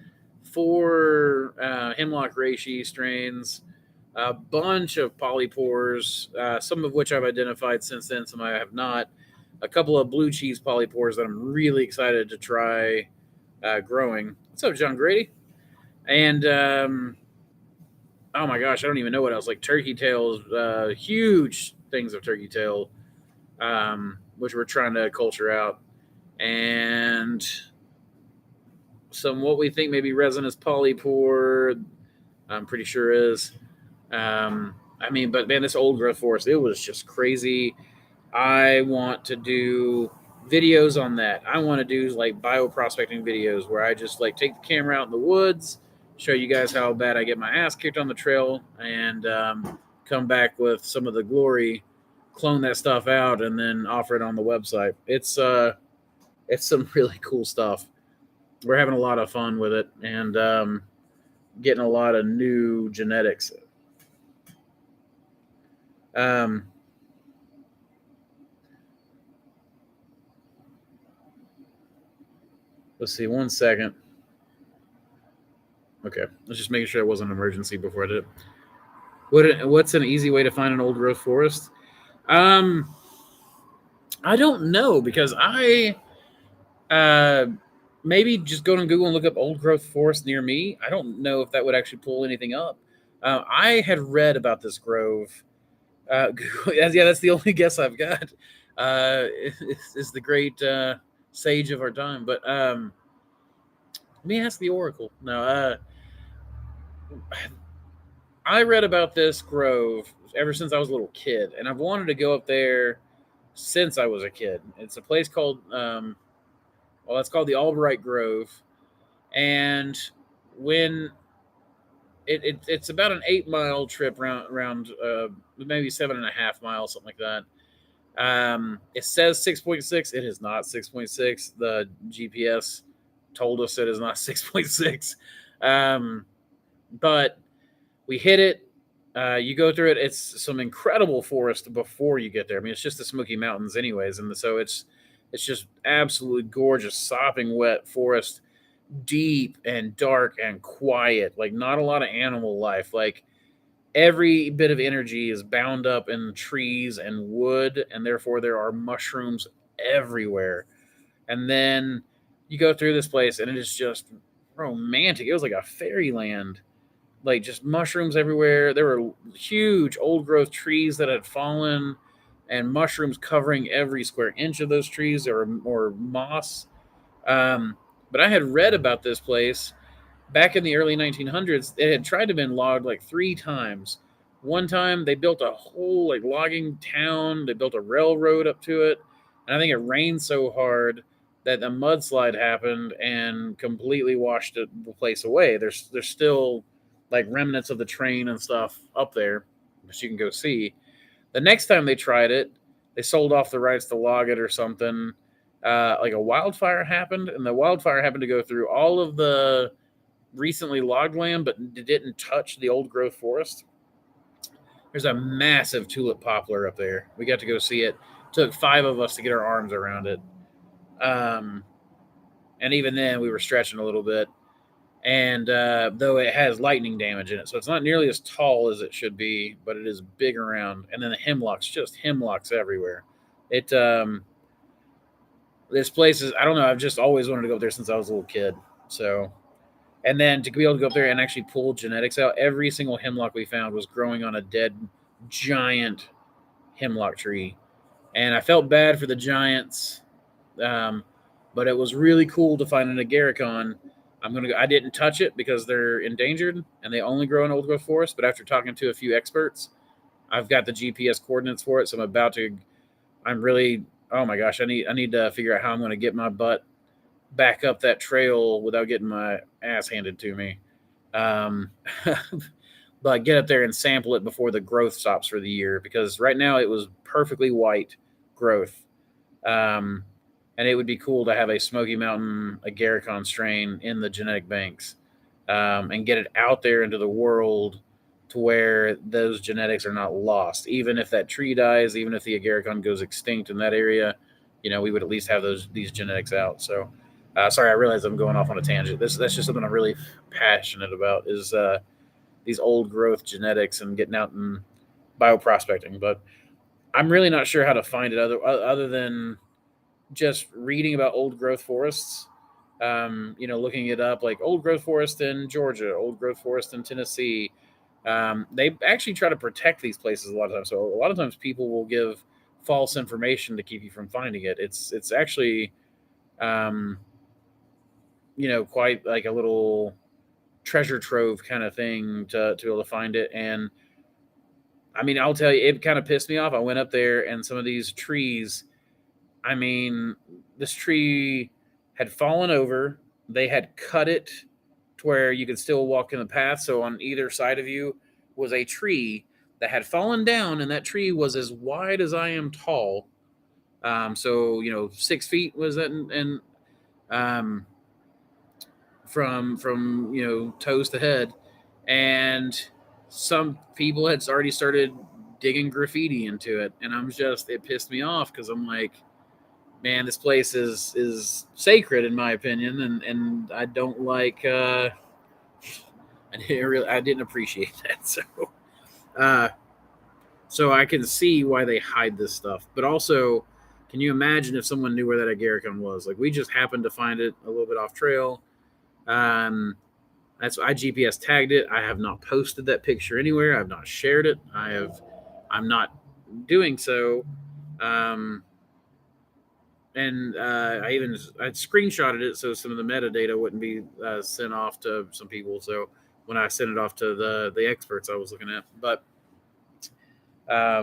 4 Hemlock reishi strains, a bunch of polypores, some of which I've identified since then, some I have not. A couple of blue cheese polypores that I'm really excited to try growing. What's up, John Grady? And oh my gosh, I don't even know what else. Like turkey tails, huge things of turkey tail, which we're trying to culture out. And some what we think maybe resinous polypore, I'm pretty sure is. But man, this old growth forest, it was just crazy. I want to do videos on that. I want to do like bioprospecting videos where I just like take the camera out in the woods, show you guys how bad I get my ass kicked on the trail, and come back with some of the glory, clone that stuff out, and then offer it on the website. It's some really cool stuff. We're having a lot of fun with it, and getting a lot of new genetics. Let's see, 1 second. Okay, let's just make sure it wasn't an emergency before I did it. What's an easy way to find an old growth forest? I don't know, because I maybe just go to Google and look up old growth forest near me. I don't know if that would actually pull anything up. I had read about this grove. Yeah, that's the only guess I've got. Is the great sage of our time. But let me ask the oracle. No, I read about this grove ever since I was a little kid, and I've wanted to go up there since I was a kid. It's a place called, it's called the Albright Grove, and when it's about an 8-mile trip around maybe 7.5 miles, something like that. It says 6.6. It is not 6.6. The GPS told us it is not 6.6. But we hit it. You go through it. It's some incredible forest before you get there. I mean, it's just the Smoky Mountains, anyways, and so it's just absolutely gorgeous, sopping wet forest, deep and dark and quiet. Like not a lot of animal life. Like every bit of energy is bound up in trees and wood, and therefore there are mushrooms everywhere. And then you go through this place, and it is just romantic. It was like a fairyland. Like just mushrooms everywhere. There were huge old growth trees that had fallen, and mushrooms covering every square inch of those trees, or moss. But I had read about this place back in the early 1900s. It had tried to been logged like 3 times. One time they built a whole like logging town. They built a railroad up to it, and I think it rained so hard that a mudslide happened and completely washed the place away. There's still like remnants of the train and stuff up there, which you can go see. The next time they tried it, they sold off the rights to log it or something. Like a wildfire happened, and the wildfire happened to go through all of the recently logged land, but it didn't touch the old growth forest. There's a massive tulip poplar up there. We got to go see it. Took 5 of us to get our arms around it. Um, and even then, we were stretching a little bit. And though it has lightning damage in it, so it's not nearly as tall as it should be, but it is big around. And then the hemlocks, just hemlocks everywhere. It this place is, I don't know. I've just always wanted to go up there since I was a little kid. So, and then to be able to go up there and actually pull genetics out, every single hemlock we found was growing on a dead giant hemlock tree, and I felt bad for the giants, but it was really cool to find an agaricon. I didn't touch it because they're endangered and they only grow in old growth forest. But after talking to a few experts, I've got the GPS coordinates for it, so I'm about to. I'm really. Oh my gosh! I need to figure out how I'm going to get my butt back up that trail without getting my ass handed to me. Um, but get up there and sample it before the growth stops for the year, because right now it was perfectly white growth. Um, and it would be cool to have a Smoky Mountain agaricon strain in the genetic banks, and get it out there into the world to where those genetics are not lost. Even if that tree dies, even if the agaricon goes extinct in that area, we would at least have these genetics out. So, sorry, I realize I'm going off on a tangent. That's just something I'm really passionate about, is these old growth genetics and getting out and bioprospecting. But I'm really not sure how to find it other than just reading about old growth forests. Looking it up, like old growth forest in Georgia, old growth forest in Tennessee. They actually try to protect these places a lot of times. So a lot of times people will give false information to keep you from finding it. It's actually, um, quite like a little treasure trove kind of thing to be able to find it. And I mean, I'll tell you, it kind of pissed me off. I went up there and some of these trees, I mean, this tree had fallen over. They had cut it to where you could still walk in the path. So on either side of you was a tree that had fallen down, and that tree was as wide as I am tall. So 6 feet was that, and um, from toes to head, and some people had already started digging graffiti into it, and it pissed me off because I'm like, man, this place is sacred in my opinion, and I don't like. I didn't appreciate that. Uh, so I can see why they hide this stuff, but also, can you imagine if someone knew where that agaricon was? Like, we just happened to find it a little bit off trail. That's I GPS tagged it. I have not posted that picture anywhere. I've not shared it. I'm not doing so. Um, and I screenshotted it so some of the metadata wouldn't be sent off to some people. So when I sent it off to the experts I was looking at, but I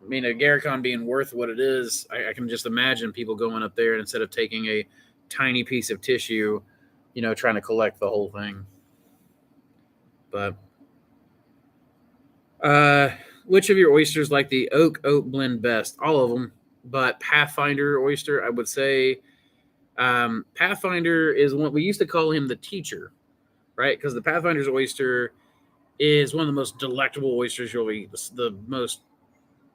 mean, agaricon being worth what it is, I can just imagine people going up there and instead of taking a tiny piece of tissue, trying to collect the whole thing. But which of your oysters like the oak blend best? All of them, but Pathfinder oyster, I would say. Pathfinder is one we used to call him the teacher, right? Because the Pathfinder's oyster is one of the most delectable oysters you'll eat. The most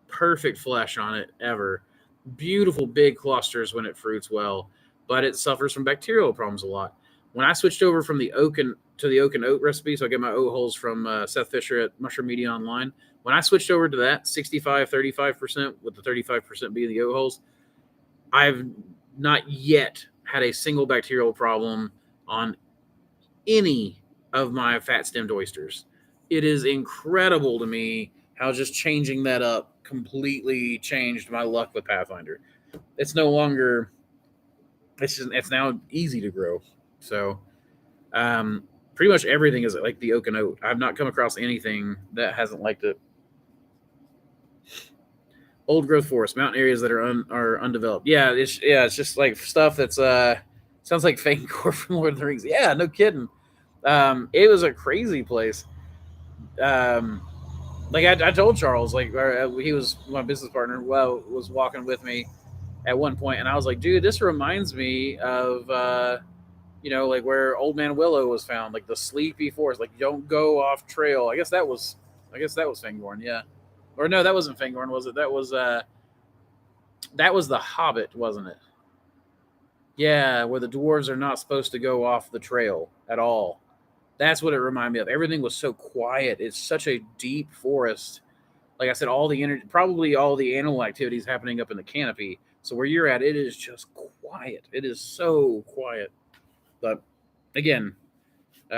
perfect flesh on it ever. Beautiful big clusters when it fruits well, but it suffers from bacterial problems a lot. When I switched over from the oak to the oak and oat recipe, so I get my oat hulls from Seth Fisher at Mushroom Media Online. When I switched over to that 65-35%, with the 35% being the oat hulls, I've not yet had a single bacterial problem on any of my fat stemmed oysters. It is incredible to me how just changing that up completely changed my luck with Pathfinder. It's no longer, it's now easy to grow. So, pretty much everything is like the oak and oat. I've not come across anything that hasn't liked it. Old growth forest, mountain areas that are undeveloped. It's just like stuff that's sounds like Fangor from Lord of the Rings. Yeah, no kidding. It was a crazy place. Um, like I told Charles, like he was my business partner. Well, was walking with me at one point, and I was like, dude, this reminds me of like where Old Man Willow was found, like the sleepy forest. Like, don't go off trail. I guess that was Fangorn. Yeah, or no, that wasn't Fangorn, was it? That was the Hobbit, wasn't it? Yeah, where the dwarves are not supposed to go off the trail at all. That's what it reminded me of. Everything was so quiet. It's such a deep forest. Like I said, probably all the animal activities happening up in the canopy. So where you're at, it is just quiet. It is so quiet. But again,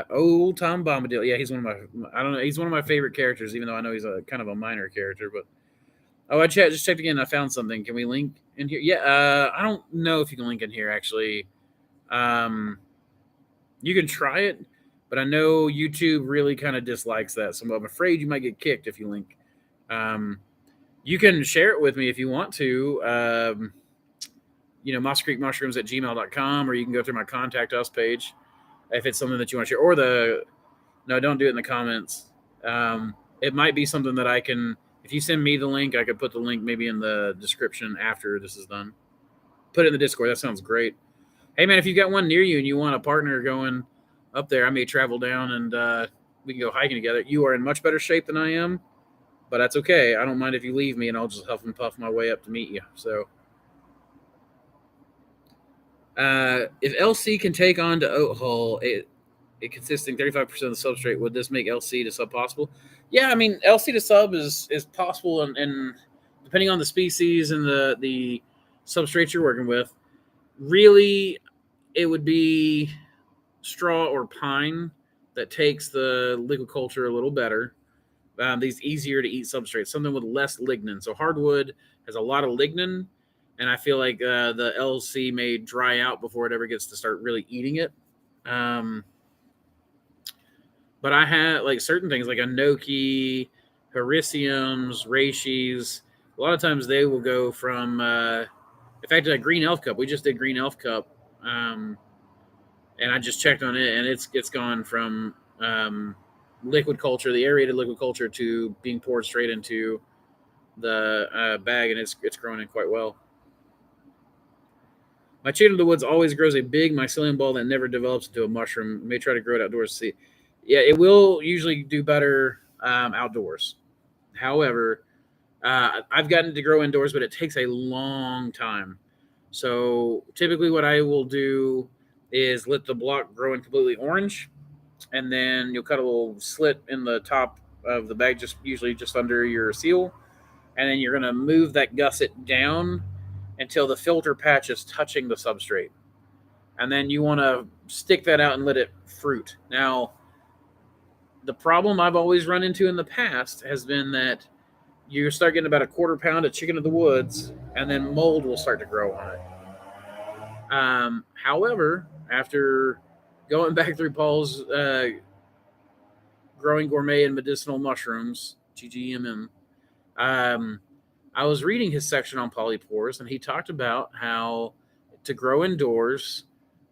old Tom Bombadil. Yeah, he's one of my. I don't know. He's one of my favorite characters, even though I know he's a kind of a minor character. But I just checked again. I found something. Can we link in here? Yeah. I don't know if you can link in here actually. Um, you can try it, but I know YouTube really kind of dislikes that. So I'm afraid you might get kicked if you link. Um, you can share it with me if you want to. Mosscreekmushrooms at gmail.com, or you can go through my contact us page if it's something that you want to share. No, don't do it in the comments. It might be something that I can, if you send me the link, I could put the link maybe in the description after this is done. Put it in the Discord. That sounds great. Hey, man, if you've got one near you and you want a partner going up there, I may travel down and we can go hiking together. You are in much better shape than I am, but that's okay. I don't mind if you leave me, and I'll just huff and puff my way up to meet you. So, if LC can take on to oat hull, it consisting 35% of the substrate, would this make LC to sub possible? Yeah, I mean, LC to sub is possible, and depending on the species and the substrates you're working with, really, it would be straw or pine that takes the liquid culture a little better. These easier to eat substrates, something with less lignin. So hardwood has a lot of lignin, and I feel like the LC may dry out before it ever gets to start really eating it. But I had like certain things like enoki, hericiums, reishi. A lot of times they will go from, in fact, a green elf cup. We just did green elf cup, and I just checked on it, and it's gone from liquid culture, the aerated liquid culture, to being poured straight into the bag, and it's growing in quite well. My chain of the woods always grows a big mycelium ball that never develops into a mushroom. I may try to grow it outdoors to see. Yeah, it will usually do better outdoors. However, I've gotten to grow indoors, but it takes a long time. So typically, what I will do is let the block grow in completely orange, and then you'll cut a little slit in the top of the bag, usually just under your seal, and then you're going to move that gusset down until the filter patch is touching the substrate, and then you want to stick that out and let it fruit. Now, the problem I've always run into in the past has been that you start getting about a quarter pound of chicken of the woods, and then mold will start to grow on it. However, after going back through Paul's growing gourmet and medicinal mushrooms, GGMM, I was reading his section on polypores, and he talked about how to grow indoors,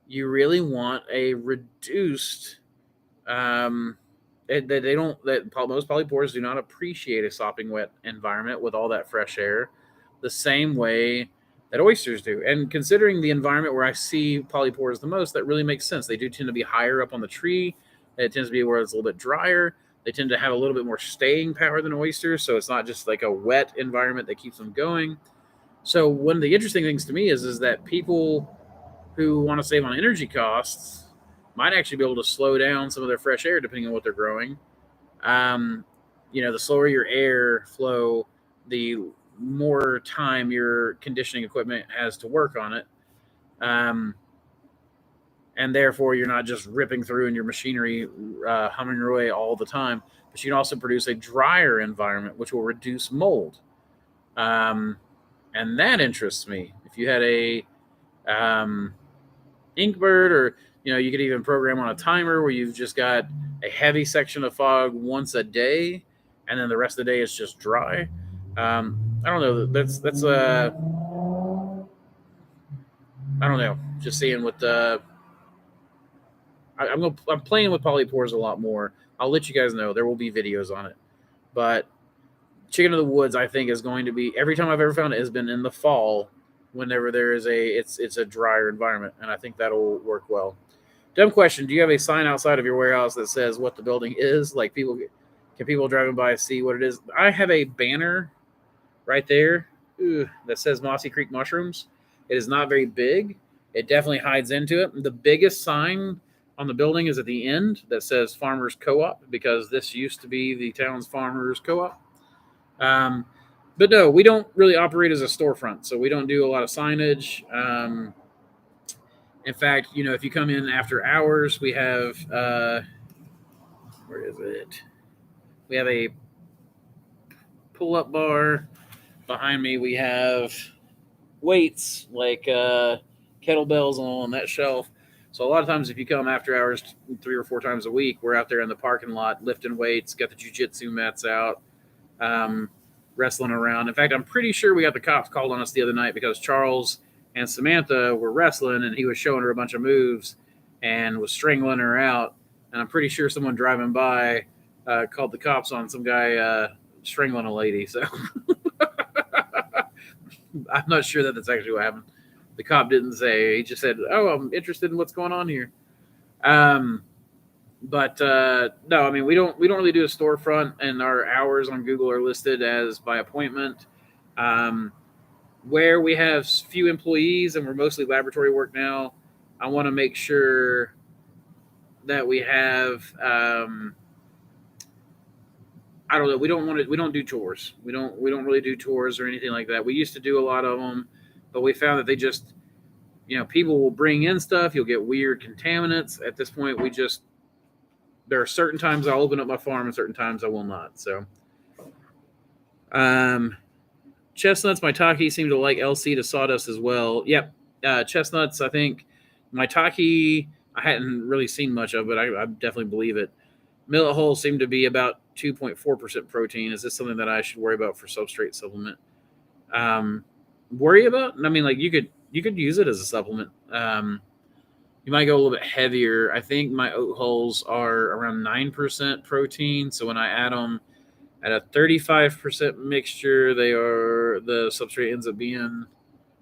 you really want a reduced. Most polypores do not appreciate a sopping wet environment with all that fresh air, the same way that oysters do. And considering the environment where I see polypores the most, that really makes sense. They do tend to be higher up on the tree. It tends to be where it's a little bit drier. They tend to have a little bit more staying power than oysters, so it's not just like a wet environment that keeps them going. So one of the interesting things to me is that people who want to save on energy costs might actually be able to slow down some of their fresh air depending on what they're growing. The slower your air flow, the more time your conditioning equipment has to work on it. And therefore, you're not just ripping through and your machinery humming away all the time, but you can also produce a drier environment, which will reduce mold. And that interests me. If you had a inkbird, or You could even program on a timer where you've just got a heavy section of fog once a day, and then the rest of the day is just dry. I don't know. That's I don't know. Just seeing what the I'm playing with polypores a lot more. I'll let you guys know. There will be videos on it. But Chicken of the Woods, I think, is going to be every time I've ever found it has been in the fall. Whenever there is it's a drier environment, and I think that'll work well. Dumb question: do you have a sign outside of your warehouse that says what the building is? Like can people driving by see what it is? I have a banner right there that says Mossy Creek Mushrooms. It is not very big. It definitely hides into it. The biggest sign on the building is at the end that says Farmers Co-op, because this used to be the town's Farmers Co-op. But no, we don't really operate as a storefront, so we don't do a lot of signage. In fact, if you come in after hours, we have where is it? We have a pull-up bar. Behind me, we have weights like kettlebells on that shelf. So a lot of times, if you come after hours 3 or 4 times a week, we're out there in the parking lot lifting weights, got the jiu-jitsu mats out, wrestling around. In fact, I'm pretty sure we got the cops called on us the other night because Charles and Samantha were wrestling, and he was showing her a bunch of moves and was strangling her out. And I'm pretty sure someone driving by called the cops on some guy strangling a lady. So I'm not sure that that's actually what happened. The cop didn't say. He just said, "Oh, I'm interested in what's going on here." But no, I mean we don't really do a storefront, and our hours on Google are listed as by appointment. Where we have few employees and we're mostly laboratory work now, I want to make sure that we have. I don't know. We don't do tours. We don't really do tours or anything like that. We used to do a lot of them, but we found that they just people will bring in stuff. You'll get weird contaminants. At this point, there are certain times I'll open up my farm and certain times I will not. So, chestnuts, Maitake seem to like LC to sawdust as well. Yep, chestnuts. I think Maitake I hadn't really seen much of, but I definitely believe it. Millet hulls seem to be about 2.4% protein. Is this something that I should worry about for substrate supplement? Worry about? I mean, like you could use it as a supplement. You might go a little bit heavier. I think my oat hulls are around 9% protein. So when I add them at a 35% mixture, the substrate ends up being.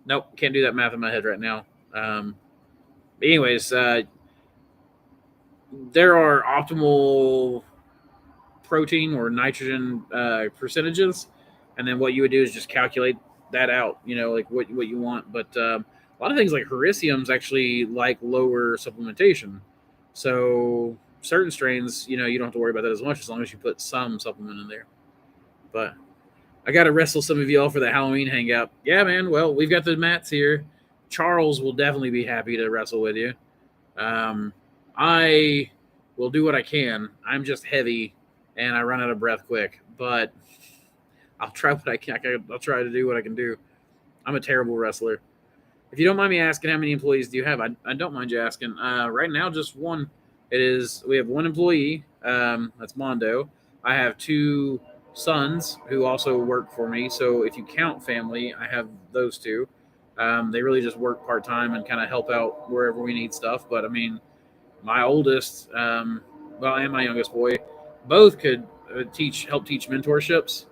Nope, can't do that math in my head right now. Anyways, there are optimal protein or nitrogen percentages, and then what you would do is just calculate that out. Like what you want. But a lot of things like hericiums actually like lower supplementation. So certain strains, you don't have to worry about that as much as long as you put some supplement in there. But I got to wrestle some of y'all for the Halloween hangout. Yeah, man. Well, we've got the mats here. Charles will definitely be happy to wrestle with you. I will do what I can. I'm just heavy, and I run out of breath quick. But I'll try what I can. I'll try to do what I can do. I'm a terrible wrestler. If you don't mind me asking, how many employees do you have? I don't mind you asking. Right now, just one. We have one employee. That's Mondo. I have 2 sons who also work for me. So if you count family, I have those 2. They really just work part-time and kind of help out wherever we need stuff. But I mean, my oldest, and my youngest boy, both could help teach mentorships.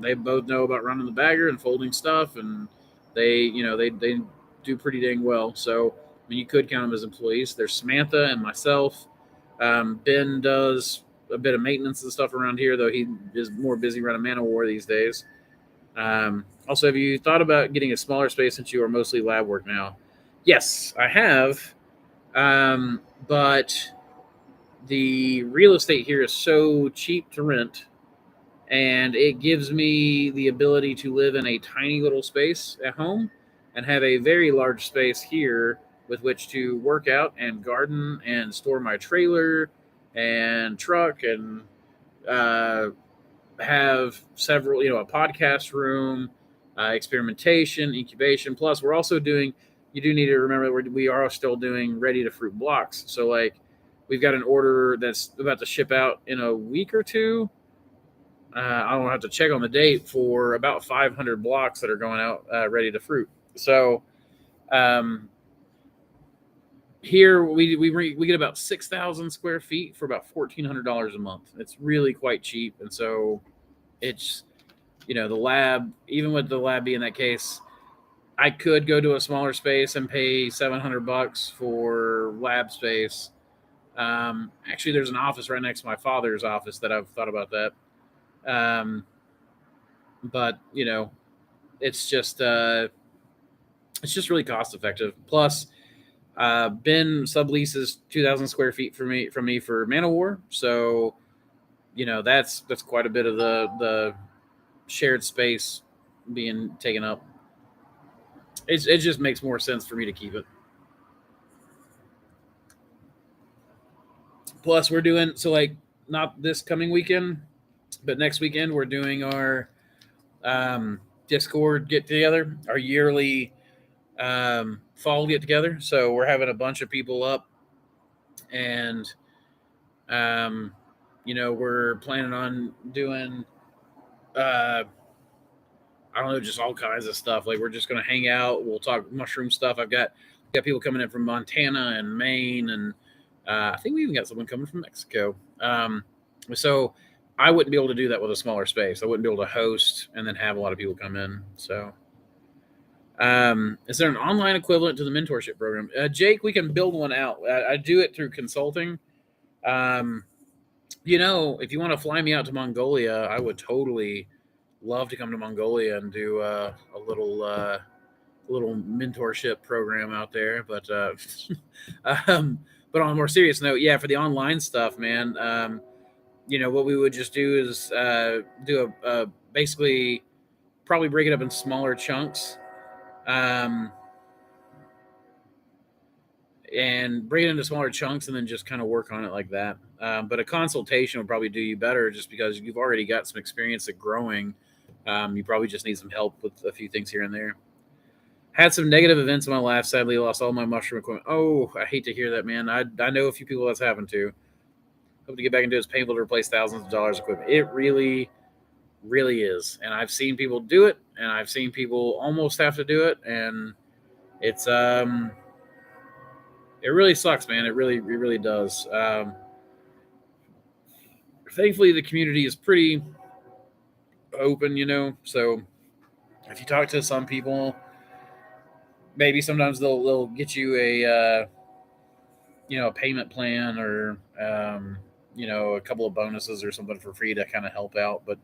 They both know about running the bagger and folding stuff, and they do pretty dang well. So I mean, you could count them as employees. There's Samantha and myself. Ben does a bit of maintenance and stuff around here, though he is more busy running Man of War these days. Also, have you thought about getting a smaller space since you are mostly lab work now? Yes, I have. But the real estate here is so cheap to rent, and it gives me the ability to live in a tiny little space at home and have a very large space here with which to work out and garden and store my trailer and truck and have several, a podcast room, experimentation, incubation. Plus, we're also doing you do need to remember that we are still doing ready to fruit blocks. So like we've got an order that's about to ship out in a week or two. I don't have to check on the date for about 500 blocks that are going out ready to fruit. So um, here we get about 6,000 square feet for about $1,400 a month. It's really quite cheap, and so it's the lab. Even with the lab being that case, I could go to a smaller space and pay $700 for lab space. Actually, there's an office right next to my father's office that I've thought about that. But it's just really cost effective. Plus, Ben subleases 2,000 square feet from me for Manowar, so that's quite a bit of the shared space being taken up. It just makes more sense for me to keep it. Plus, we're doing not this coming weekend, but next weekend we're doing our Discord get together, our yearly fall get together. So we're having a bunch of people up, and we're planning on doing I don't know, just all kinds of stuff. Like we're just gonna hang out. We'll talk mushroom stuff. I've got people coming in from Montana and Maine, and I think we even got someone coming from Mexico. So I wouldn't be able to do that with a smaller space. I wouldn't be able to host and then have a lot of people come in. So, is there an online equivalent to the mentorship program? Jake, we can build one out. I do it through consulting. If you want to fly me out to Mongolia, I would totally love to come to Mongolia and do a little mentorship program out there. But but on a more serious note, yeah, for the online stuff, man, what we would just do is do a basically probably break it up in smaller chunks, and break it into smaller chunks, and then just kind of work on it like that. But a consultation would probably do you better, just because you've already got some experience at growing. You probably just need some help with a few things here and there. Had some negative events in my life. Sadly, lost all my mushroom equipment. Oh, I hate to hear that, man. I know a few people that's happened to. Hope to get back into it. It's painful to replace thousands of dollars of equipment. It really, really is. And I've seen people do it, and I've seen people almost have to do it, and it's it really sucks, man. It really does. Thankfully, the community is pretty open, so if you talk to some people, maybe sometimes they'll get you a a payment plan, or a couple of bonuses or something for free to kind of help out. But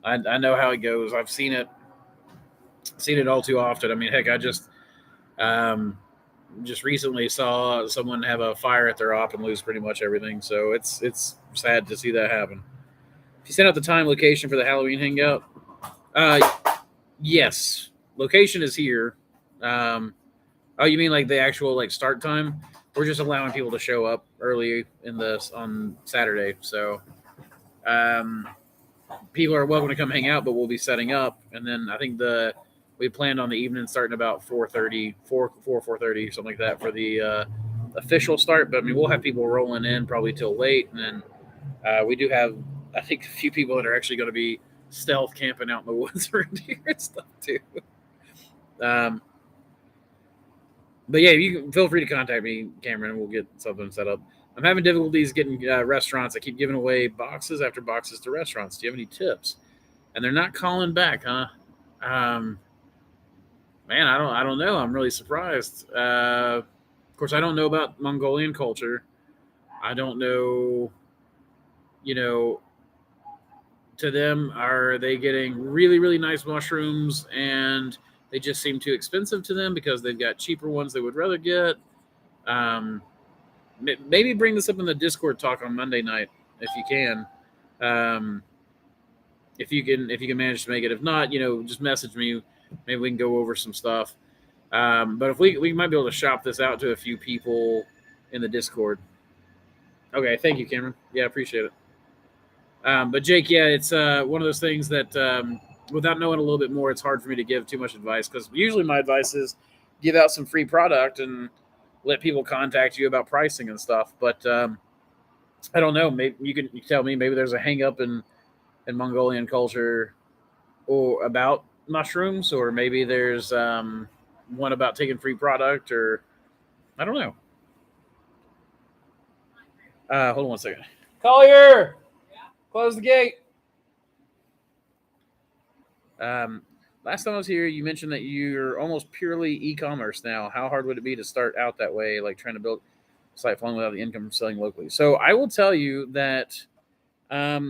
I know how it goes. I've seen it all too often. I mean, heck, I just recently saw someone have a fire at their op and lose pretty much everything. So it's sad to see that happen. If you send out the time location for the Halloween hangout, yes, location is here. Oh, you mean like the actual start time? We're just allowing people to show up early on Saturday. So people are welcome to come hang out, but we'll be setting up, and then I think we planned on the evening starting about 4:30, 4:30, something like that for the official start. But I mean, we'll have people rolling in probably till late, and then we do have, I think, a few people that are actually going to be stealth camping out in the woods around here and stuff too. But yeah, you can feel free to contact me, Cameron, and we'll get something set up. I'm having difficulties getting restaurants. I keep giving away boxes after boxes to restaurants. Do you have any tips? And they're not calling back, huh? Man, I don't know. I'm really surprised. Of course, I don't know about Mongolian culture. I don't know. To them, are they getting really, really nice mushrooms, and they just seem too expensive to them because they've got cheaper ones they would rather get? Maybe bring this up in the Discord talk on Monday night if you can. If you can manage to make it. If not, just message me. Maybe we can go over some stuff. But if we might be able to shop this out to a few people in the Discord. Okay, thank you, Cameron. Yeah, I appreciate it. But Jake, yeah, it's one of those things that without knowing a little bit more, it's hard for me to give too much advice, because usually my advice is give out some free product and let people contact you about pricing and stuff. But I don't know. Maybe you can tell me. Maybe there's a hang up in Mongolian culture or about mushrooms, or maybe there's one about taking free product, or I don't know. Hold on one second. Collier, close the gate. Last time I was here, you mentioned that you're almost purely e-commerce now. How hard would it be to start out that way, like trying to build a site following without the income from selling locally? So I will tell you that I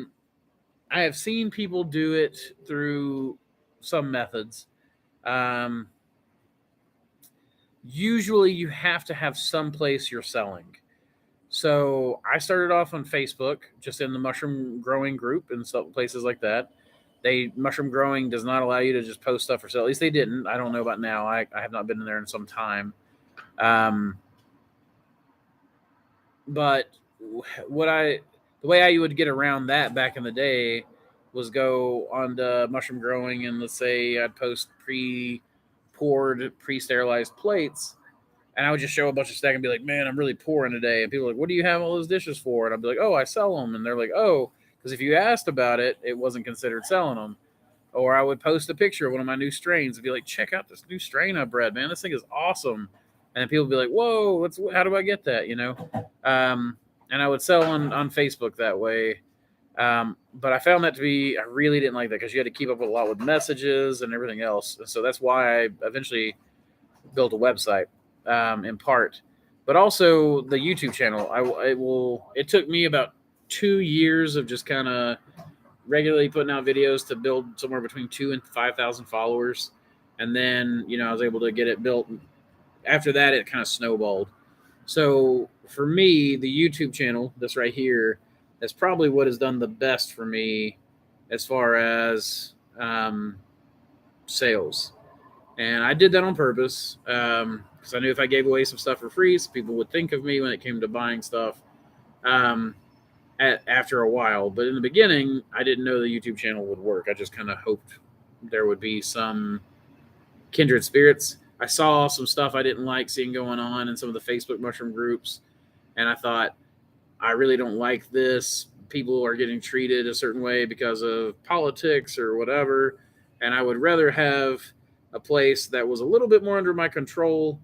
have seen people do it through some methods. Usually you have to have some place you're selling. So I started off on Facebook, just in the mushroom growing group and some places like that. Mushroom growing does not allow you to just post stuff for sale. At least they didn't. I don't know about now. I have not been in there in some time. But the way I would get around that back in the day was go on to mushroom growing, and let's say I'd post pre-poured, pre-sterilized plates, and I would just show a bunch of stack and be like, man, I'm really pouring today. And people are like, what do you have all those dishes for? And I'd be like, oh, I sell them. And they're like, oh, because if you asked about it, it wasn't considered selling them. Or I would post a picture of one of my new strains and be like, check out this new strain I bred, man. This thing is awesome. And then people would be like, whoa, how do I get that, And I would sell on Facebook that way. But I found that I really didn't like that because you had to keep up a lot with messages and everything else. So that's why I eventually built a website, in part. But also the YouTube channel. It took me about 2 years of just kind of regularly putting out videos to build somewhere between 2,000 and 5,000 followers. And then, I was able to get it built. After that, it kind of snowballed. So for me, the YouTube channel, this right here, is probably what has done the best for me as far as sales. And I did that on purpose because I knew if I gave away some stuff for free, some people would think of me when it came to buying stuff after a while. But in the beginning, I didn't know the YouTube channel would work. I just kind of hoped there would be some kindred spirits. I saw some stuff I didn't like seeing going on in some of the Facebook mushroom groups, and I thought, I really don't like this. People are getting treated a certain way because of politics or whatever, and I would rather have a place that was a little bit more under my control,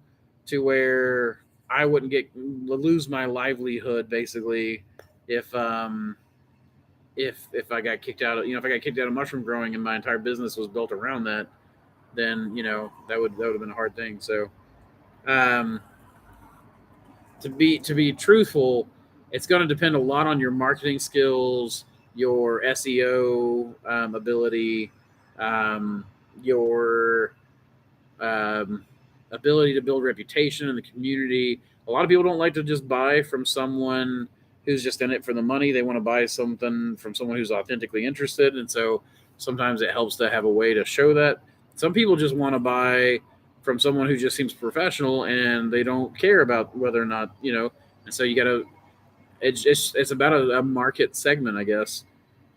to where I wouldn't lose my livelihood basically if I got kicked out of, if I got kicked out of mushroom growing and my entire business was built around that, then that would have been a hard thing. So to be truthful, it's going to depend a lot on your marketing skills, your SEO ability, your ability to build reputation in the community. A lot of people don't like to just buy from someone who's just in it for the money. They want to buy something from someone who's authentically interested. And so sometimes it helps to have a way to show that. Some people just want to buy from someone who just seems professional and they don't care about whether or not, and so you got to, it's about a market segment, I guess.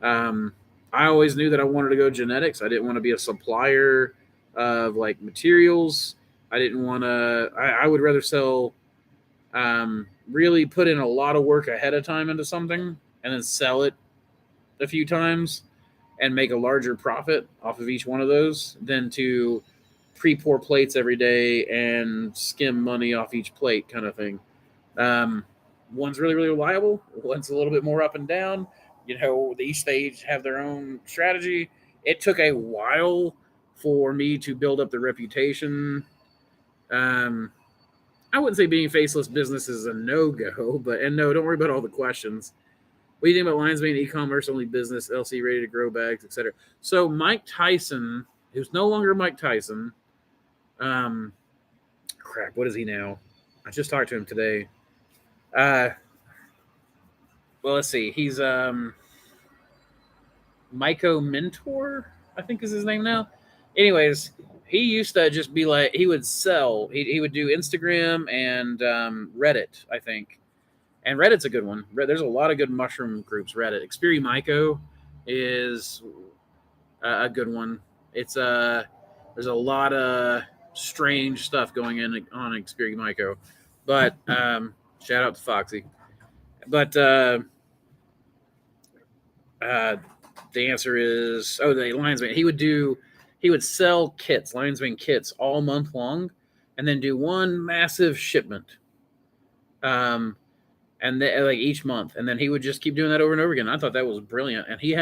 I always knew that I wanted to go genetics. I didn't want to be a supplier of like materials. I didn't want to, I would rather sell, really put in a lot of work ahead of time into something and then sell it a few times and make a larger profit off of each one of those than to pre-pour plates every day and skim money off each plate kind of thing. One's really, really reliable. One's a little bit more up and down. Each stage have their own strategy. It took a while for me to build up the reputation. I wouldn't say being faceless business is a no-go, and no, don't worry about all the questions. What do you think about lines being e-commerce only business, LC ready to grow bags, etc.? So Mike Tyson, who's no longer Mike Tyson, what is he now? I just talked to him today. Well, let's see. He's Myco Mentor, I think is his name now. Anyways, he used to just be like, he would sell. He would do Instagram and Reddit, I think. And Reddit's a good one. There's a lot of good mushroom groups. Reddit. Xperi Myco is a good one. It's there's a lot of strange stuff going on Xperia Myco. But shout out to Foxy. But the answer is the Lion's Mane. He would sell kits, Lion's Mane kits, all month long, and then do one massive shipment. And like each month, and then he would just keep doing that over and over again. I thought that was brilliant, and he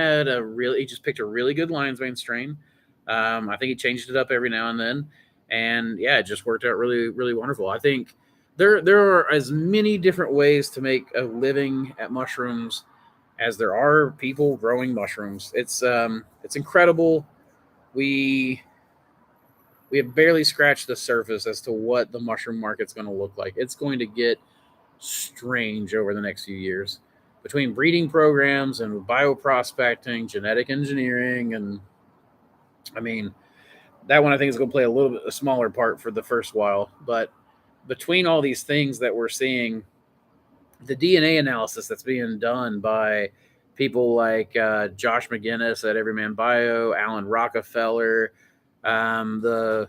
just picked a really good Lion's Mane strain. I think he changed it up every now and then, and yeah, it just worked out really, really wonderful. I think there are as many different ways to make a living at mushrooms as there are people growing mushrooms. It's incredible. We have barely scratched the surface as to what the mushroom market's going to look like. It's going to get strange over the next few years between breeding programs and bioprospecting, genetic engineering, and I mean that one I think is going to play a smaller part for the first while. But between all these things that we're seeing, the DNA analysis that's being done by people like Josh McGinnis at Everyman Bio, Alan Rockefeller, the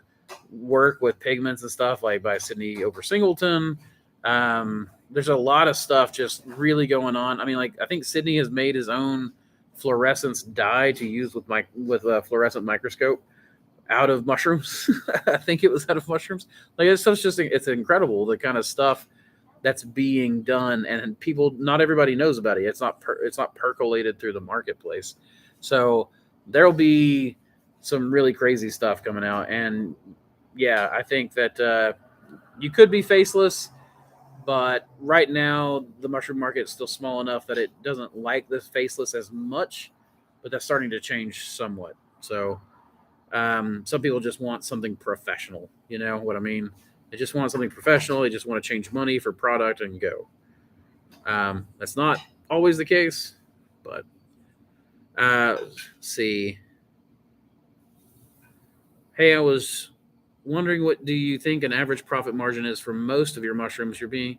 work with pigments and stuff like by Sydney Over Singleton. There's a lot of stuff just really going on. I mean, like I think Sydney has made his own fluorescence dye to use with a fluorescent microscope out of mushrooms. I think it was out of mushrooms. Like it's incredible the kind of stuff that's being done, and not everybody knows about it. It's not percolated through the marketplace. So there'll be some really crazy stuff coming out, and yeah, I think that you could be faceless. But right now, the mushroom market is still small enough that it doesn't like this faceless as much, but that's starting to change somewhat. So some people just want something professional. You know what I mean? They just want something professional. They just want to change money for product and go. That's not always the case, but let's see. Hey, I was wondering, what do you think an average profit margin is for most of your mushrooms? You're pretty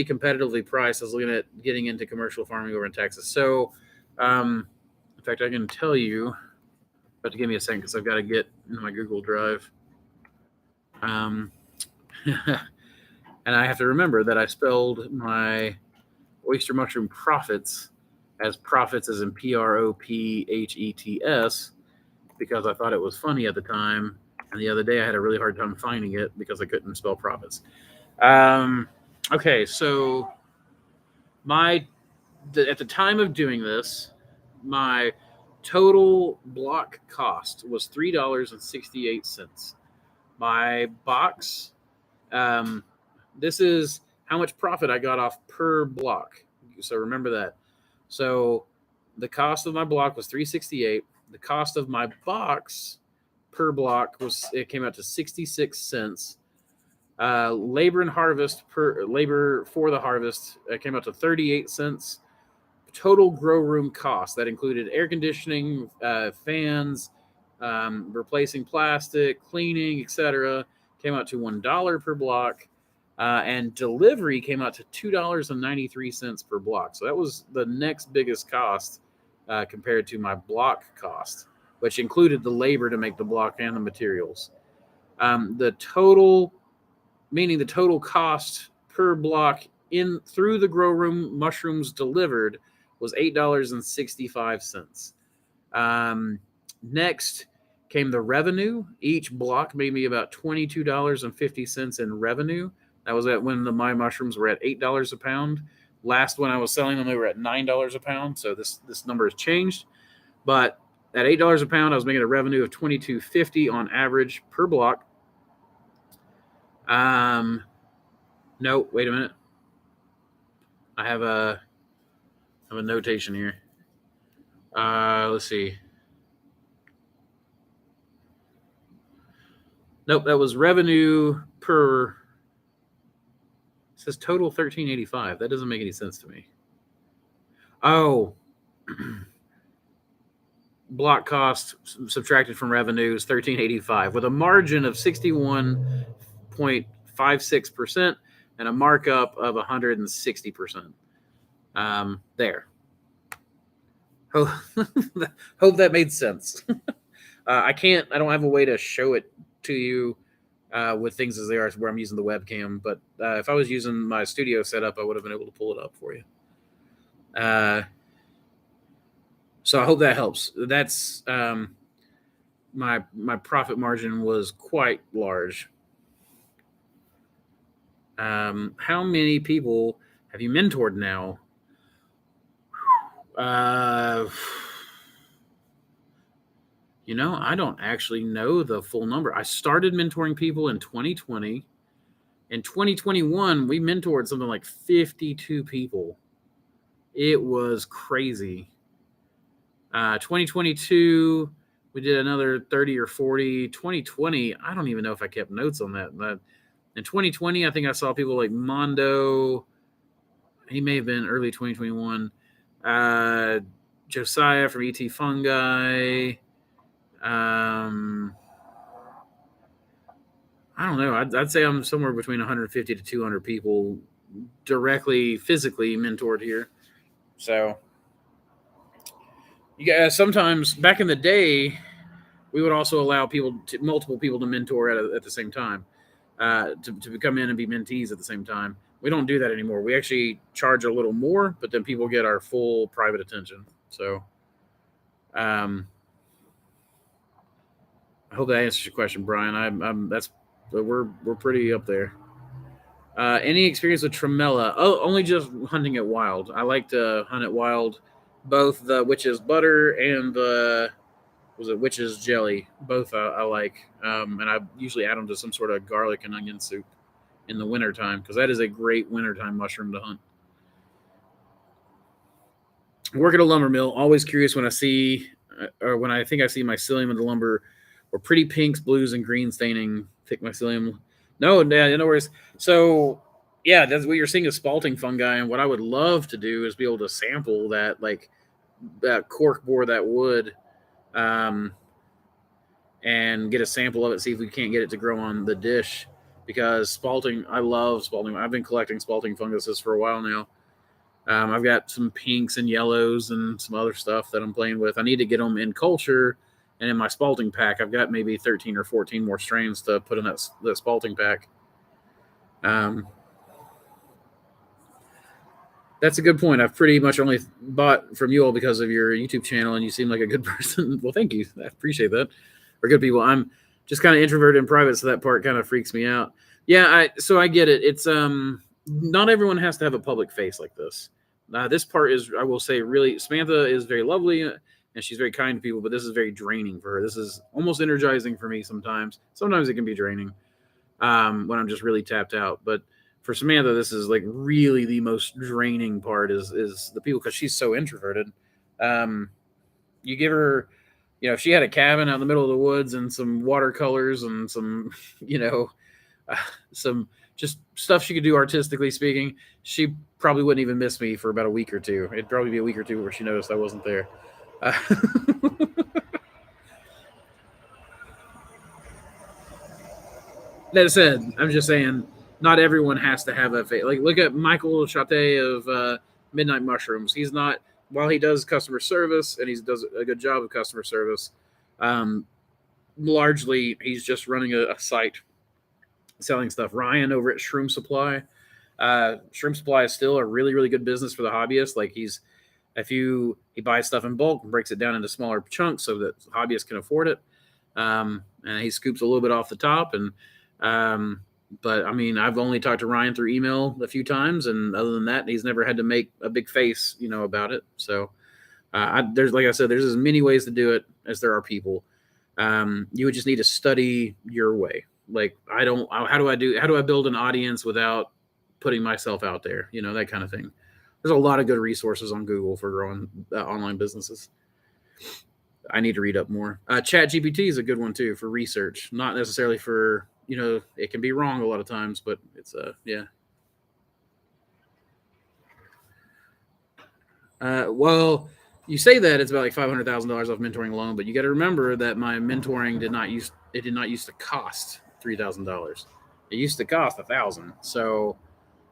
competitively priced. I was looking at getting into commercial farming over in Texas. So, in fact, I can tell you, but to give me a second because I've got to get into my Google Drive. And I have to remember that I spelled my oyster mushroom profits as in PROPHETS because I thought it was funny at the time. And the other day I had a really hard time finding it because I couldn't spell profits. Okay, so at the time of doing this, my total block cost was $3.68. My box, this is how much profit I got off per block. So remember that. So the cost of my block was $3.68. The cost of my box per block came out to 66 cents. Labor for the harvest came out to 38 cents. Total grow room cost that included air conditioning, fans, replacing plastic, cleaning, etc., came out to $1 per block, and delivery came out to $2.93 per block. So that was the next biggest cost compared to my block cost, which included the labor to make the block and the materials. The total cost per block through the grow room mushrooms delivered was $8.65. Next came the revenue. Each block made me about $22.50 in revenue. That was when my mushrooms were at $8 a pound. Last when I was selling them, they were at $9 a pound. So this number has changed. But at $8 a pound, I was making a revenue of $22.50 on average per block. No, wait a minute. I have a notation here. Let's see. Nope, that was revenue per. It says total $13.85. That doesn't make any sense to me. Oh, block cost subtracted from revenue is $13.85 with a margin of 61.56% and a markup of 160%. There. Hope that made sense. I don't have a way to show it to you with things as they are, where I'm using the webcam. But if I was using my studio setup, I would have been able to pull it up for you. So I hope that helps. That's my profit margin was quite large. How many people have you mentored now? I don't actually know the full number. I started mentoring people in 2020. In 2021, we mentored something like 52 people. It was crazy. 2022, we did another 30 or 40. 2020, I don't even know if I kept notes on that. But in 2020, I think I saw people like Mondo. He may have been early 2021. Josiah from ET Fungi. I don't know. I'd say I'm somewhere between 150 to 200 people directly, physically mentored here. So, you guys, sometimes back in the day, we would also allow multiple people to mentor at the same time, to come in and be mentees at the same time. We don't do that anymore. We actually charge a little more, but then people get our full private attention. So, I hope that answers your question, Brian. We're pretty up there. Any experience with tremella? Oh, only just hunting it wild. I like to hunt it wild, both the witch's butter and the witch's jelly. Both I like, and I usually add them to some sort of garlic and onion soup in the wintertime, because that is a great wintertime mushroom to hunt. Work at a lumber mill. Always curious when I see, or when I think I see mycelium in the lumber, or pretty pinks, blues, and green staining thick mycelium. No worries. So, yeah, that's what you're seeing is spalting fungi, and what I would love to do is be able to sample that, like that cork bore that wood, and get a sample of it. See if we can't get it to grow on the dish, because spalting. I love spalting. I've been collecting spalting funguses for a while now. I've got some pinks and yellows and some other stuff that I'm playing with. I need to get them in culture, and in my spalting pack, I've got maybe 13 or 14 more strains to put in that spalting pack. That's a good point. I've pretty much only bought from you all because of your YouTube channel, and you seem like a good person. Well, thank you. I appreciate that. We're good people. I'm just kind of introverted and private, so that part kind of freaks me out. Yeah, so I get it. It's not everyone has to have a public face like this. This part is, I will say, really, Samantha is very lovely, and she's very kind to people, but this is very draining for her. This is almost energizing for me sometimes. Sometimes it can be draining when I'm just really tapped out. But for Samantha, this is like really the most draining part is the people, because she's so introverted. You give her, if she had a cabin out in the middle of the woods and some watercolors and some, some just stuff she could do artistically speaking, she probably wouldn't even miss me for about a week or two. It'd probably be a week or two where she noticed I wasn't there. That said, I'm just saying, not everyone has to have a face. Like, look at Michael Chate of Midnight Mushrooms. He's not, while he does customer service and he does a good job of customer service, largely he's just running a site selling stuff. Ryan over at Shroom Supply. Shroom Supply is still a really, really good business for the hobbyist. Like, he buys stuff in bulk and breaks it down into smaller chunks so that hobbyists can afford it. And he scoops a little bit off the top. And but I mean, I've only talked to Ryan through email a few times, and other than that, he's never had to make a big face, about it. So there's, like I said, there's as many ways to do it as there are people. You would just need to study your way. Like, how do I build an audience without putting myself out there? That kind of thing. There's a lot of good resources on Google for growing online businesses. I need to read up more. Chat GPT is a good one too for research, not necessarily for, it can be wrong a lot of times, but it's yeah. Well, you say that it's about like $500,000 off mentoring alone, but you got to remember that my mentoring did not used to cost $3,000. It used to cost $1,000. So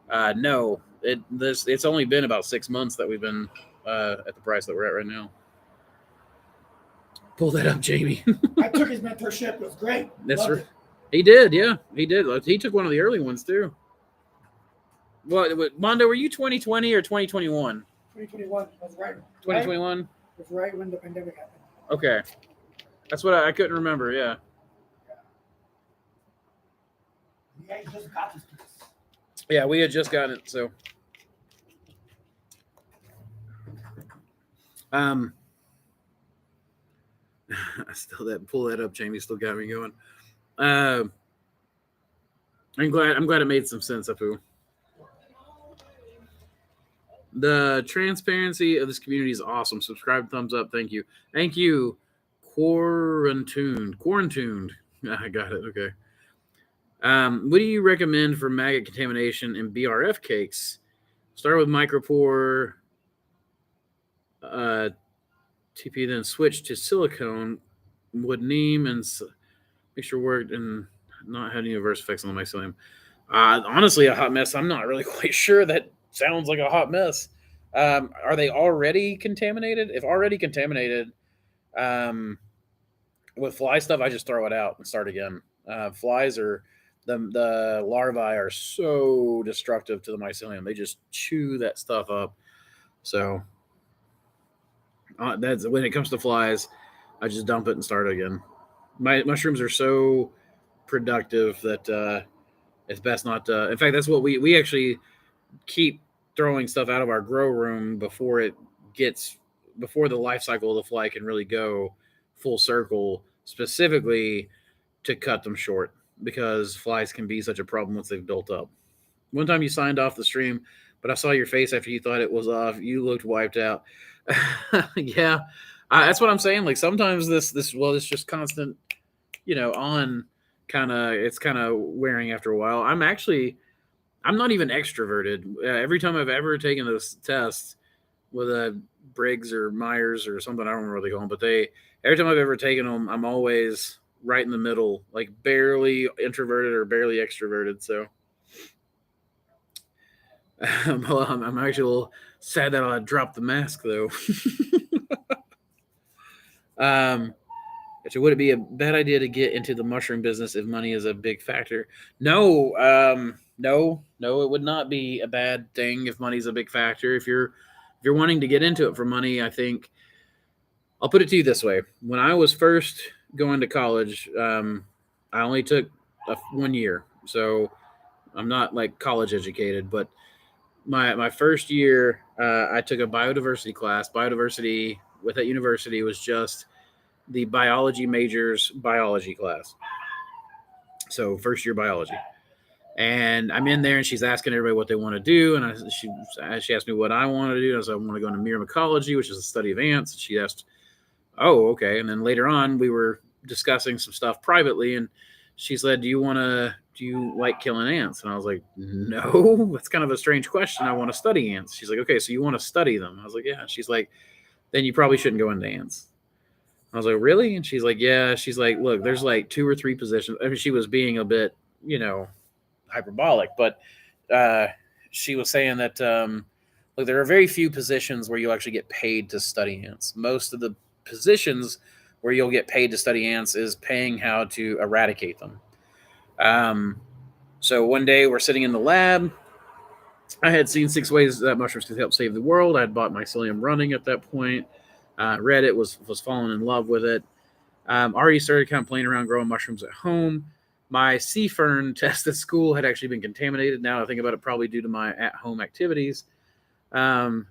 no, it's only been about 6 months that we've been at the price that we're at right now. Pull that up, Jamie. I took his mentorship. It was great. That's right. He did, yeah, he did. He took one of the early ones too. What Mondo? Were you 2020 or 2021? 2021 was right. 2021. Was right when the pandemic happened. Okay, that's what I couldn't remember. Yeah. Yeah, he just got this piece. Yeah, we had just gotten it, so. I still pull that up, Jamie. Still got me going. I'm glad it made some sense, Apu. The transparency of this community is awesome. Subscribe, thumbs up, thank you. Thank you. Quarantined. I got it. Okay. What do you recommend for maggot contamination in BRF cakes? Start with micropore, TP, then switch to silicone, wood neem, and mixture worked and not had any adverse effects on the mycelium. Honestly, a hot mess. I'm not really quite sure. That sounds like a hot mess. Are they already contaminated? If already contaminated, with fly stuff, I just throw it out and start again. Flies are the larvae are so destructive to the mycelium. They just chew that stuff up. So that's when it comes to flies, I just dump it and start again. My mushrooms are so productive that it's best not to. In fact, that's what we actually keep throwing stuff out of our grow room before the life cycle of the fly can really go full circle, specifically to cut them short, because flies can be such a problem once they've built up. One time you signed off the stream, but I saw your face after you thought it was off. You looked wiped out. Yeah, that's what I'm saying. Like sometimes this it's just constant, on it's kind of wearing after a while. I'm not even extroverted. Every time I've ever taken those tests with a Briggs or Myers or something, I don't remember what they call them, but every time I've ever taken them, I'm always right in the middle, like barely introverted or barely extroverted. So I'm actually a little sad that I dropped the mask though. So would it be a bad idea to get into the mushroom business if money is a big factor? No, no, it would not be a bad thing if money's a big factor. If you're wanting to get into it for money, I think I'll put it to you this way: when I was first going to college, I only took 1 year, so I'm not like college educated. But my first year, I took a biodiversity class. Biodiversity with that university was just the biology major's biology class. So first year biology. And I'm in there and she's asking everybody what they want to do. And she asked me what I wanted to do. I said, I want to go into Mycology, which is the study of ants. She asked, oh, okay. And then later on, we were discussing some stuff privately. And she said, do you like killing ants? And I was like, no, that's kind of a strange question. I want to study ants. She's like, okay, so you want to study them? I was like, yeah. She's like, then you probably shouldn't go into ants. I was like, really? And she's like, yeah. She's like, look, there's like 2 or 3 positions. I mean, she was being a bit, hyperbolic, but she was saying that, look, there are very few positions where you'll actually get paid to study ants. Most of the positions where you'll get paid to study ants is paying how to eradicate them. So one day we're sitting in the lab. I had seen 6 ways that mushrooms could help save the world. I had bought Mycelium Running at that point. Read it, was falling in love with it. Already started kind of playing around growing mushrooms at home. My sea fern test at school had actually been contaminated. Now I think about it, probably due to my at-home activities. And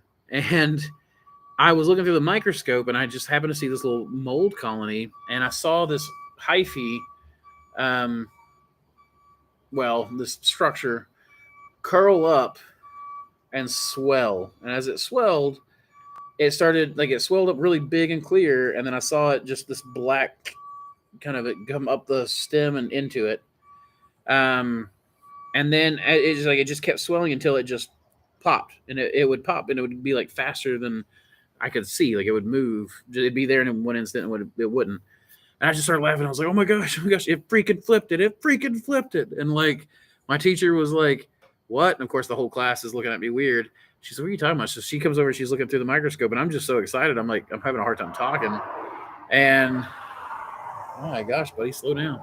I was looking through the microscope, and I just happened to see this little mold colony, and I saw this hyphae, this structure curl up and swell. And as it swelled, it swelled up really big and clear, and then I saw it just this black kind of it come up the stem and into it. And then it just kept swelling until it just popped, and it would pop, and it would be like faster than I could see. Like it would move, it'd be there in one instant, and it wouldn't. And I just started laughing. I was like, oh my gosh, it freaking flipped it. And like my teacher was like, what? And of course the whole class is looking at me weird. She said, what are you talking about? So she comes over, she's looking through the microscope, and I'm just so excited. I'm having a hard time talking. And oh my gosh, buddy, slow down.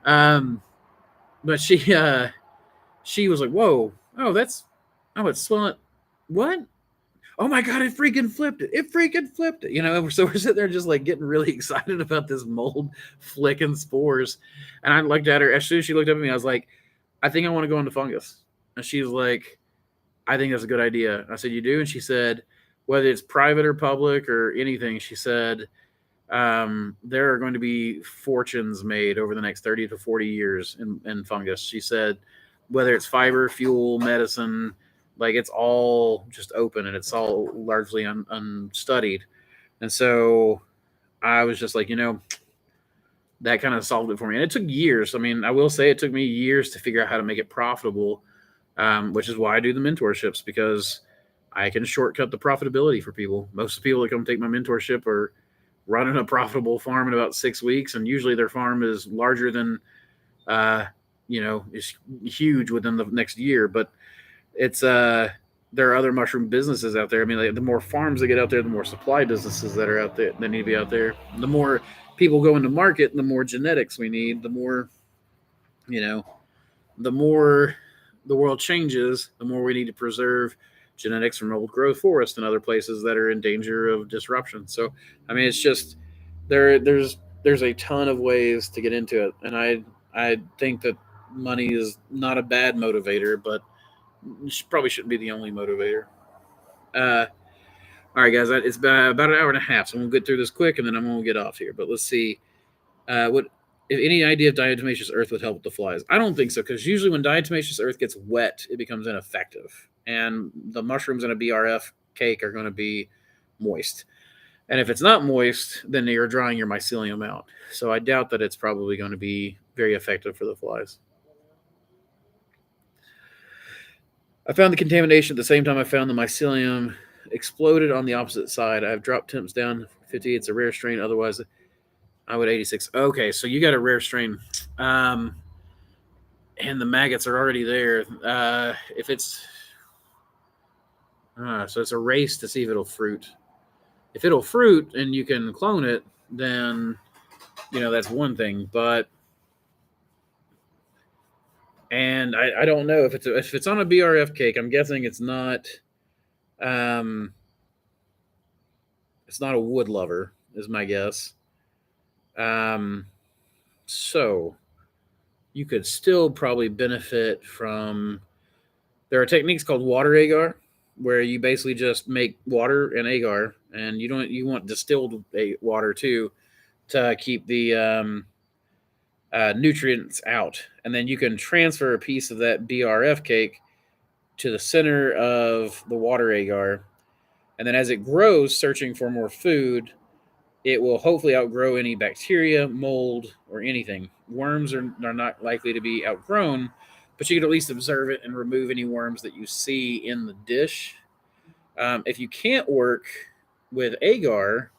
But she was like, "Whoa, it's swelling. What? Oh my god, it freaking flipped it! It freaking flipped it!" So we're sitting there just like getting really excited about this mold flicking spores. And I looked at her as soon as she looked up at me. I was like, "I think I want to go into fungus." And she was like, "I think that's a good idea." I said, "You do?" And she said, "Whether it's private or public or anything," she said, there are going to be fortunes made over the next 30 to 40 years in fungus. She said, whether it's fiber, fuel, medicine, like it's all just open and it's all largely unstudied. And so I was just like, that kind of solved it for me. And it took years. I mean, I will say it took me years to figure out how to make it profitable, which is why I do the mentorships, because I can shortcut the profitability for people. Most of the people that come take my mentorship are running a profitable farm in about 6 weeks, and usually their farm is larger than, is huge within the next year. But it's there are other mushroom businesses out there. I mean, like, the more farms that get out there, the more supply businesses that are out there that need to be out there. The more people go into market, the more genetics we need. The more, the more the world changes, the more we need to preserve genetics from old growth forests and other places that are in danger of disruption. So, I mean, it's just there's a ton of ways to get into it, and I think that money is not a bad motivator, but it probably shouldn't be the only motivator. Uh, all right, guys, it's about an hour and a half, so I'm gonna get through this quick, and then I'm gonna get off here. But let's see. What if any idea if diatomaceous earth would help with the flies? I don't think so, because usually when diatomaceous earth gets wet, it becomes ineffective, and the mushrooms in a BRF cake are going to be moist. And if it's not moist, then you're drying your mycelium out. So I doubt that it's probably going to be very effective for the flies. I found the contamination at the same time I found the mycelium exploded on the opposite side. I've dropped temps down 50. It's a rare strain. Otherwise, I would 86. Okay, so you got a rare strain. And the maggots are already there. If it's so it's a race to see if it'll fruit. If it'll fruit and you can clone it, then that's one thing. But I don't know if it's on a BRF cake. I'm guessing it's not. It's not a wood lover, is my guess. So you could still probably benefit from. There are techniques called water agar, where you basically just make water and agar, and you want distilled water too to keep the nutrients out, and then you can transfer a piece of that BRF cake to the center of the water agar, and then as it grows, searching for more food, it will hopefully outgrow any bacteria, mold, or anything. Worms are not likely to be outgrown, but you can at least observe it and remove any worms that you see in the dish. If you can't work with agar,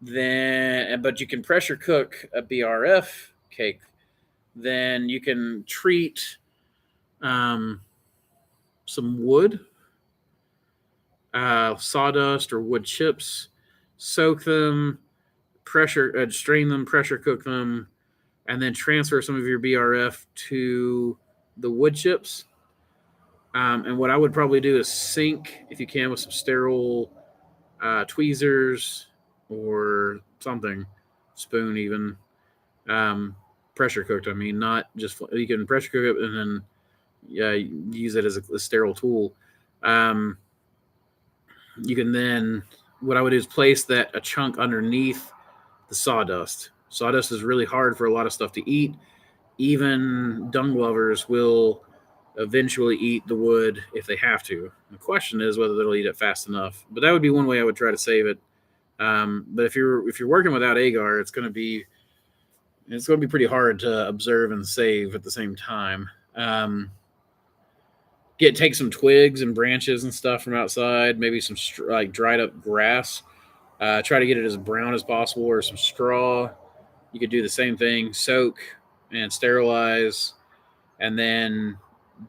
but you can pressure cook a BRF cake, then you can treat some wood, sawdust or wood chips, soak them, strain them, pressure cook them, and then transfer some of your BRF to the wood chips. And what I would probably do is sink, if you can, with some sterile tweezers or something, spoon even, pressure cooked. I mean, not just you can pressure cook it and then use it as a sterile tool. You can then, what I would do is place a chunk underneath the sawdust. Sawdust is really hard for a lot of stuff to eat. Even dung lovers will eventually eat the wood if they have to. The question is whether they'll eat it fast enough. But that would be one way I would try to save it. But if you're working without agar, it's going to be pretty hard to observe and save at the same time. Take some twigs and branches and stuff from outside, maybe some dried up grass. Try to get it as brown as possible, or some straw. You could do the same thing: soak and sterilize, and then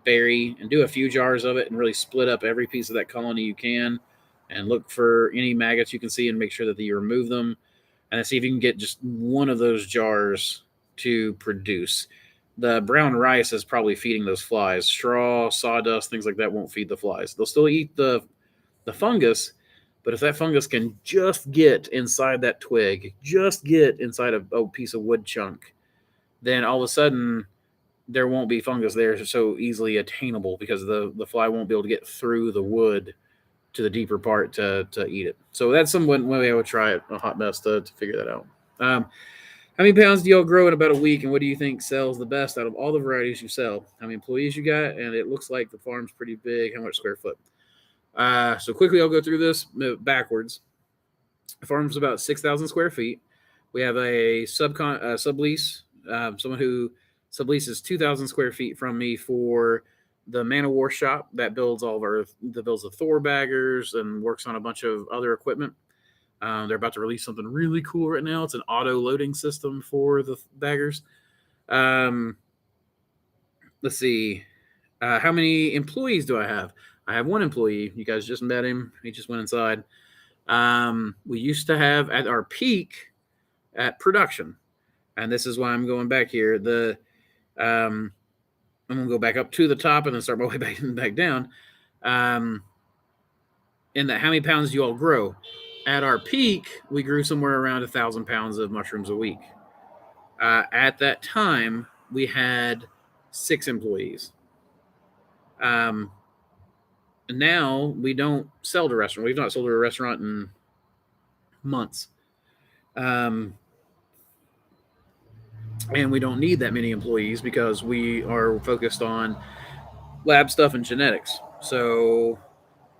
bury and do a few jars of it, and really split up every piece of that colony you can, and look for any maggots you can see, and make sure that you remove them, and see if you can get just one of those jars to produce. The brown rice is probably feeding those flies. Straw, sawdust, things like that won't feed the flies. They'll still eat the fungus, but if that fungus can just get inside that twig, just get inside a piece of wood chunk, then all of a sudden there won't be fungus there so easily attainable because the fly won't be able to get through the wood to the deeper part to eat it. So that's some way I would try it, a hot mess to figure that out. How many pounds do y'all grow in about a week, and what do you think sells the best out of all the varieties you sell? How many employees you got? And it looks like the farm's pretty big. How much square foot? So quickly, I'll go through this backwards. The farm's about 6,000 square feet. We have a sublease, someone who subleases 2,000 square feet from me for the Man of War shop that builds the Thor baggers and works on a bunch of other equipment. They're about to release something really cool right now. It's an auto loading system for the baggers. Let's see. How many employees do I have? I have one employee. You guys just met him. He just went inside. We used to have at our peak at production, and this is why I'm going back here. I'm going to go back up to the top and then start my way back down. In that, how many pounds do you all grow? At our peak, we grew somewhere around 1,000 pounds of mushrooms a week. At that time, we had 6 employees. Now we don't sell to restaurants. We've not sold to a restaurant in months. And we don't need that many employees because we are focused on lab stuff and genetics. So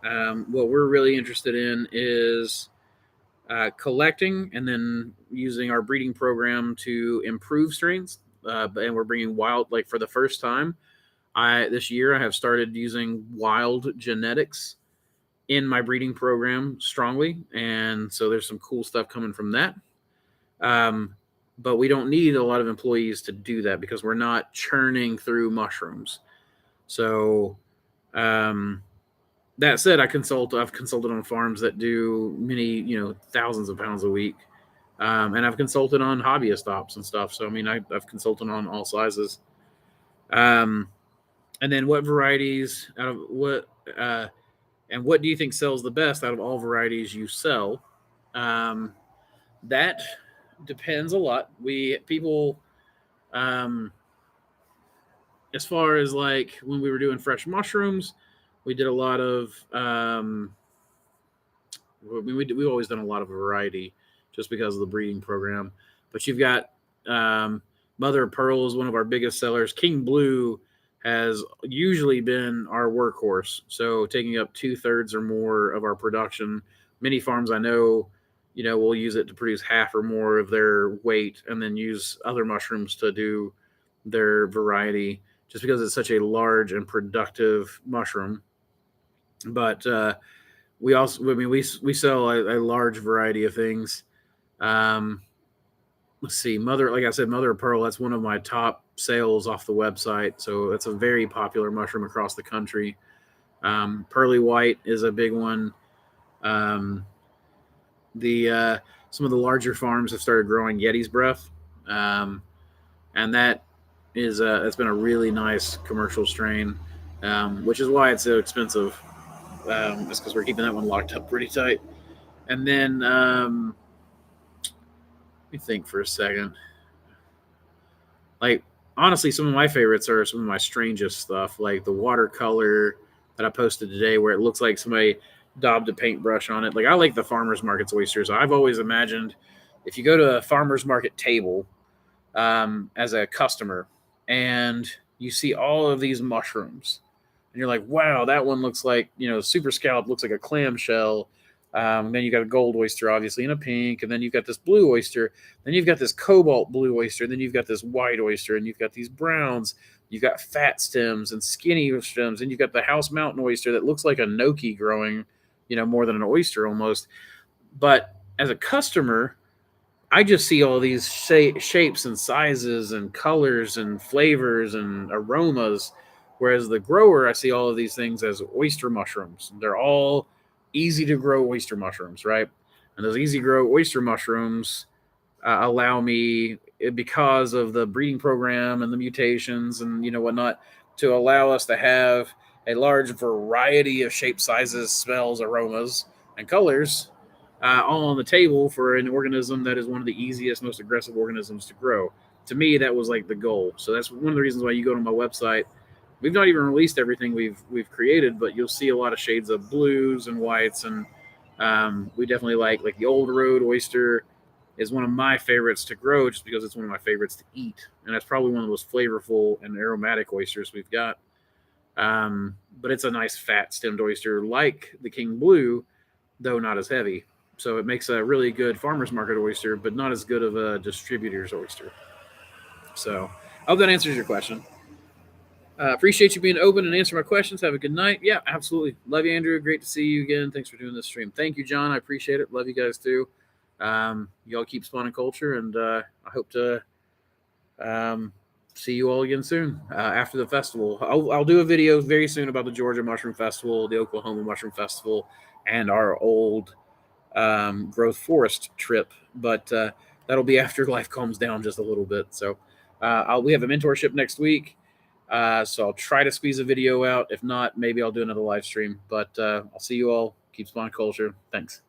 what we're really interested in is collecting and then using our breeding program to improve strains. And we're bringing wild, like for the first time, this year I have started using wild genetics in my breeding program strongly. And so there's some cool stuff coming from that. But we don't need a lot of employees to do that because we're not churning through mushrooms. So that said, I've consulted on farms that do many, thousands of pounds a week. And I've consulted on hobbyist ops and stuff. So, I mean, I've consulted on all sizes. And then what varieties out of what, and what do you think sells the best out of all varieties you sell? That depends a lot. As far as like when we were doing fresh mushrooms, we did a lot of, we've always done a lot of variety just because of the breeding program. But you've got Mother of Pearl is one of our biggest sellers. King Blue has usually been our workhorse. So taking up 2/3 or more of our production. Many farms I know, will use it to produce half or more of their weight and then use other mushrooms to do their variety just because it's such a large and productive mushroom. But we also, we sell a large variety of things. Let's see, like I said, Mother of Pearl, that's one of my top sales off the website. So it's a very popular mushroom across the country. Pearly White is a big one. Some of the larger farms have started growing Yeti's Breath. And that is it's been a really nice commercial strain, which is why it's so expensive. It's because we're keeping that one locked up pretty tight. And then let me think for a second. Like, honestly, some of my favorites are some of my strangest stuff, like the watercolor that I posted today where it looks like somebody daubed a paintbrush on it. Like, I like the farmer's market's oysters. I've always imagined if you go to a farmer's market table as a customer and you see all of these mushrooms and you're like, wow, that one looks like, super scallop looks like a clamshell. Then you got a gold oyster, obviously, and a pink, and then you've got this blue oyster. Then you've got this cobalt blue oyster. Then you've got this white oyster, and you've got these browns. You've got fat stems and skinny stems, and you've got the house mountain oyster that looks like a gnocchi growing, more than an oyster almost. But as a customer, I just see all these shapes and sizes and colors and flavors and aromas, whereas the grower, I see all of these things as oyster mushrooms. They're all easy to grow oyster mushrooms, right? And those easy grow oyster mushrooms allow me because of the breeding program and the mutations and whatnot, to allow us to have a large variety of shapes, sizes, smells, aromas, and colors, all on the table for an organism that is one of the easiest, most aggressive organisms to grow. To me, that was like the goal. So that's one of the reasons why you go to my website. We've not even released everything we've created, but you'll see a lot of shades of blues and whites, and we definitely like the old road oyster is one of my favorites to grow, just because it's one of my favorites to eat, and that's probably one of the most flavorful and aromatic oysters we've got. But it's a nice fat stemmed oyster like the King Blue, though not as heavy. So it makes a really good farmer's market oyster, but not as good of a distributor's oyster. So I hope that answers your question. Appreciate you being open and answering my questions. Have a good night. Yeah, absolutely. Love you, Andrew. Great to see you again. Thanks for doing this stream. Thank you, John. I appreciate it. Love you guys too. Y'all keep spawning culture, and I hope to see you all again soon after the festival. I'll do a video very soon about the Georgia Mushroom Festival, the Oklahoma Mushroom Festival, and our old growth forest trip. But that'll be after life calms down just a little bit. So we have a mentorship next week. So I'll try to squeeze a video out. If not, maybe I'll do another live stream. But I'll see you all. Keep spawning culture. Thanks.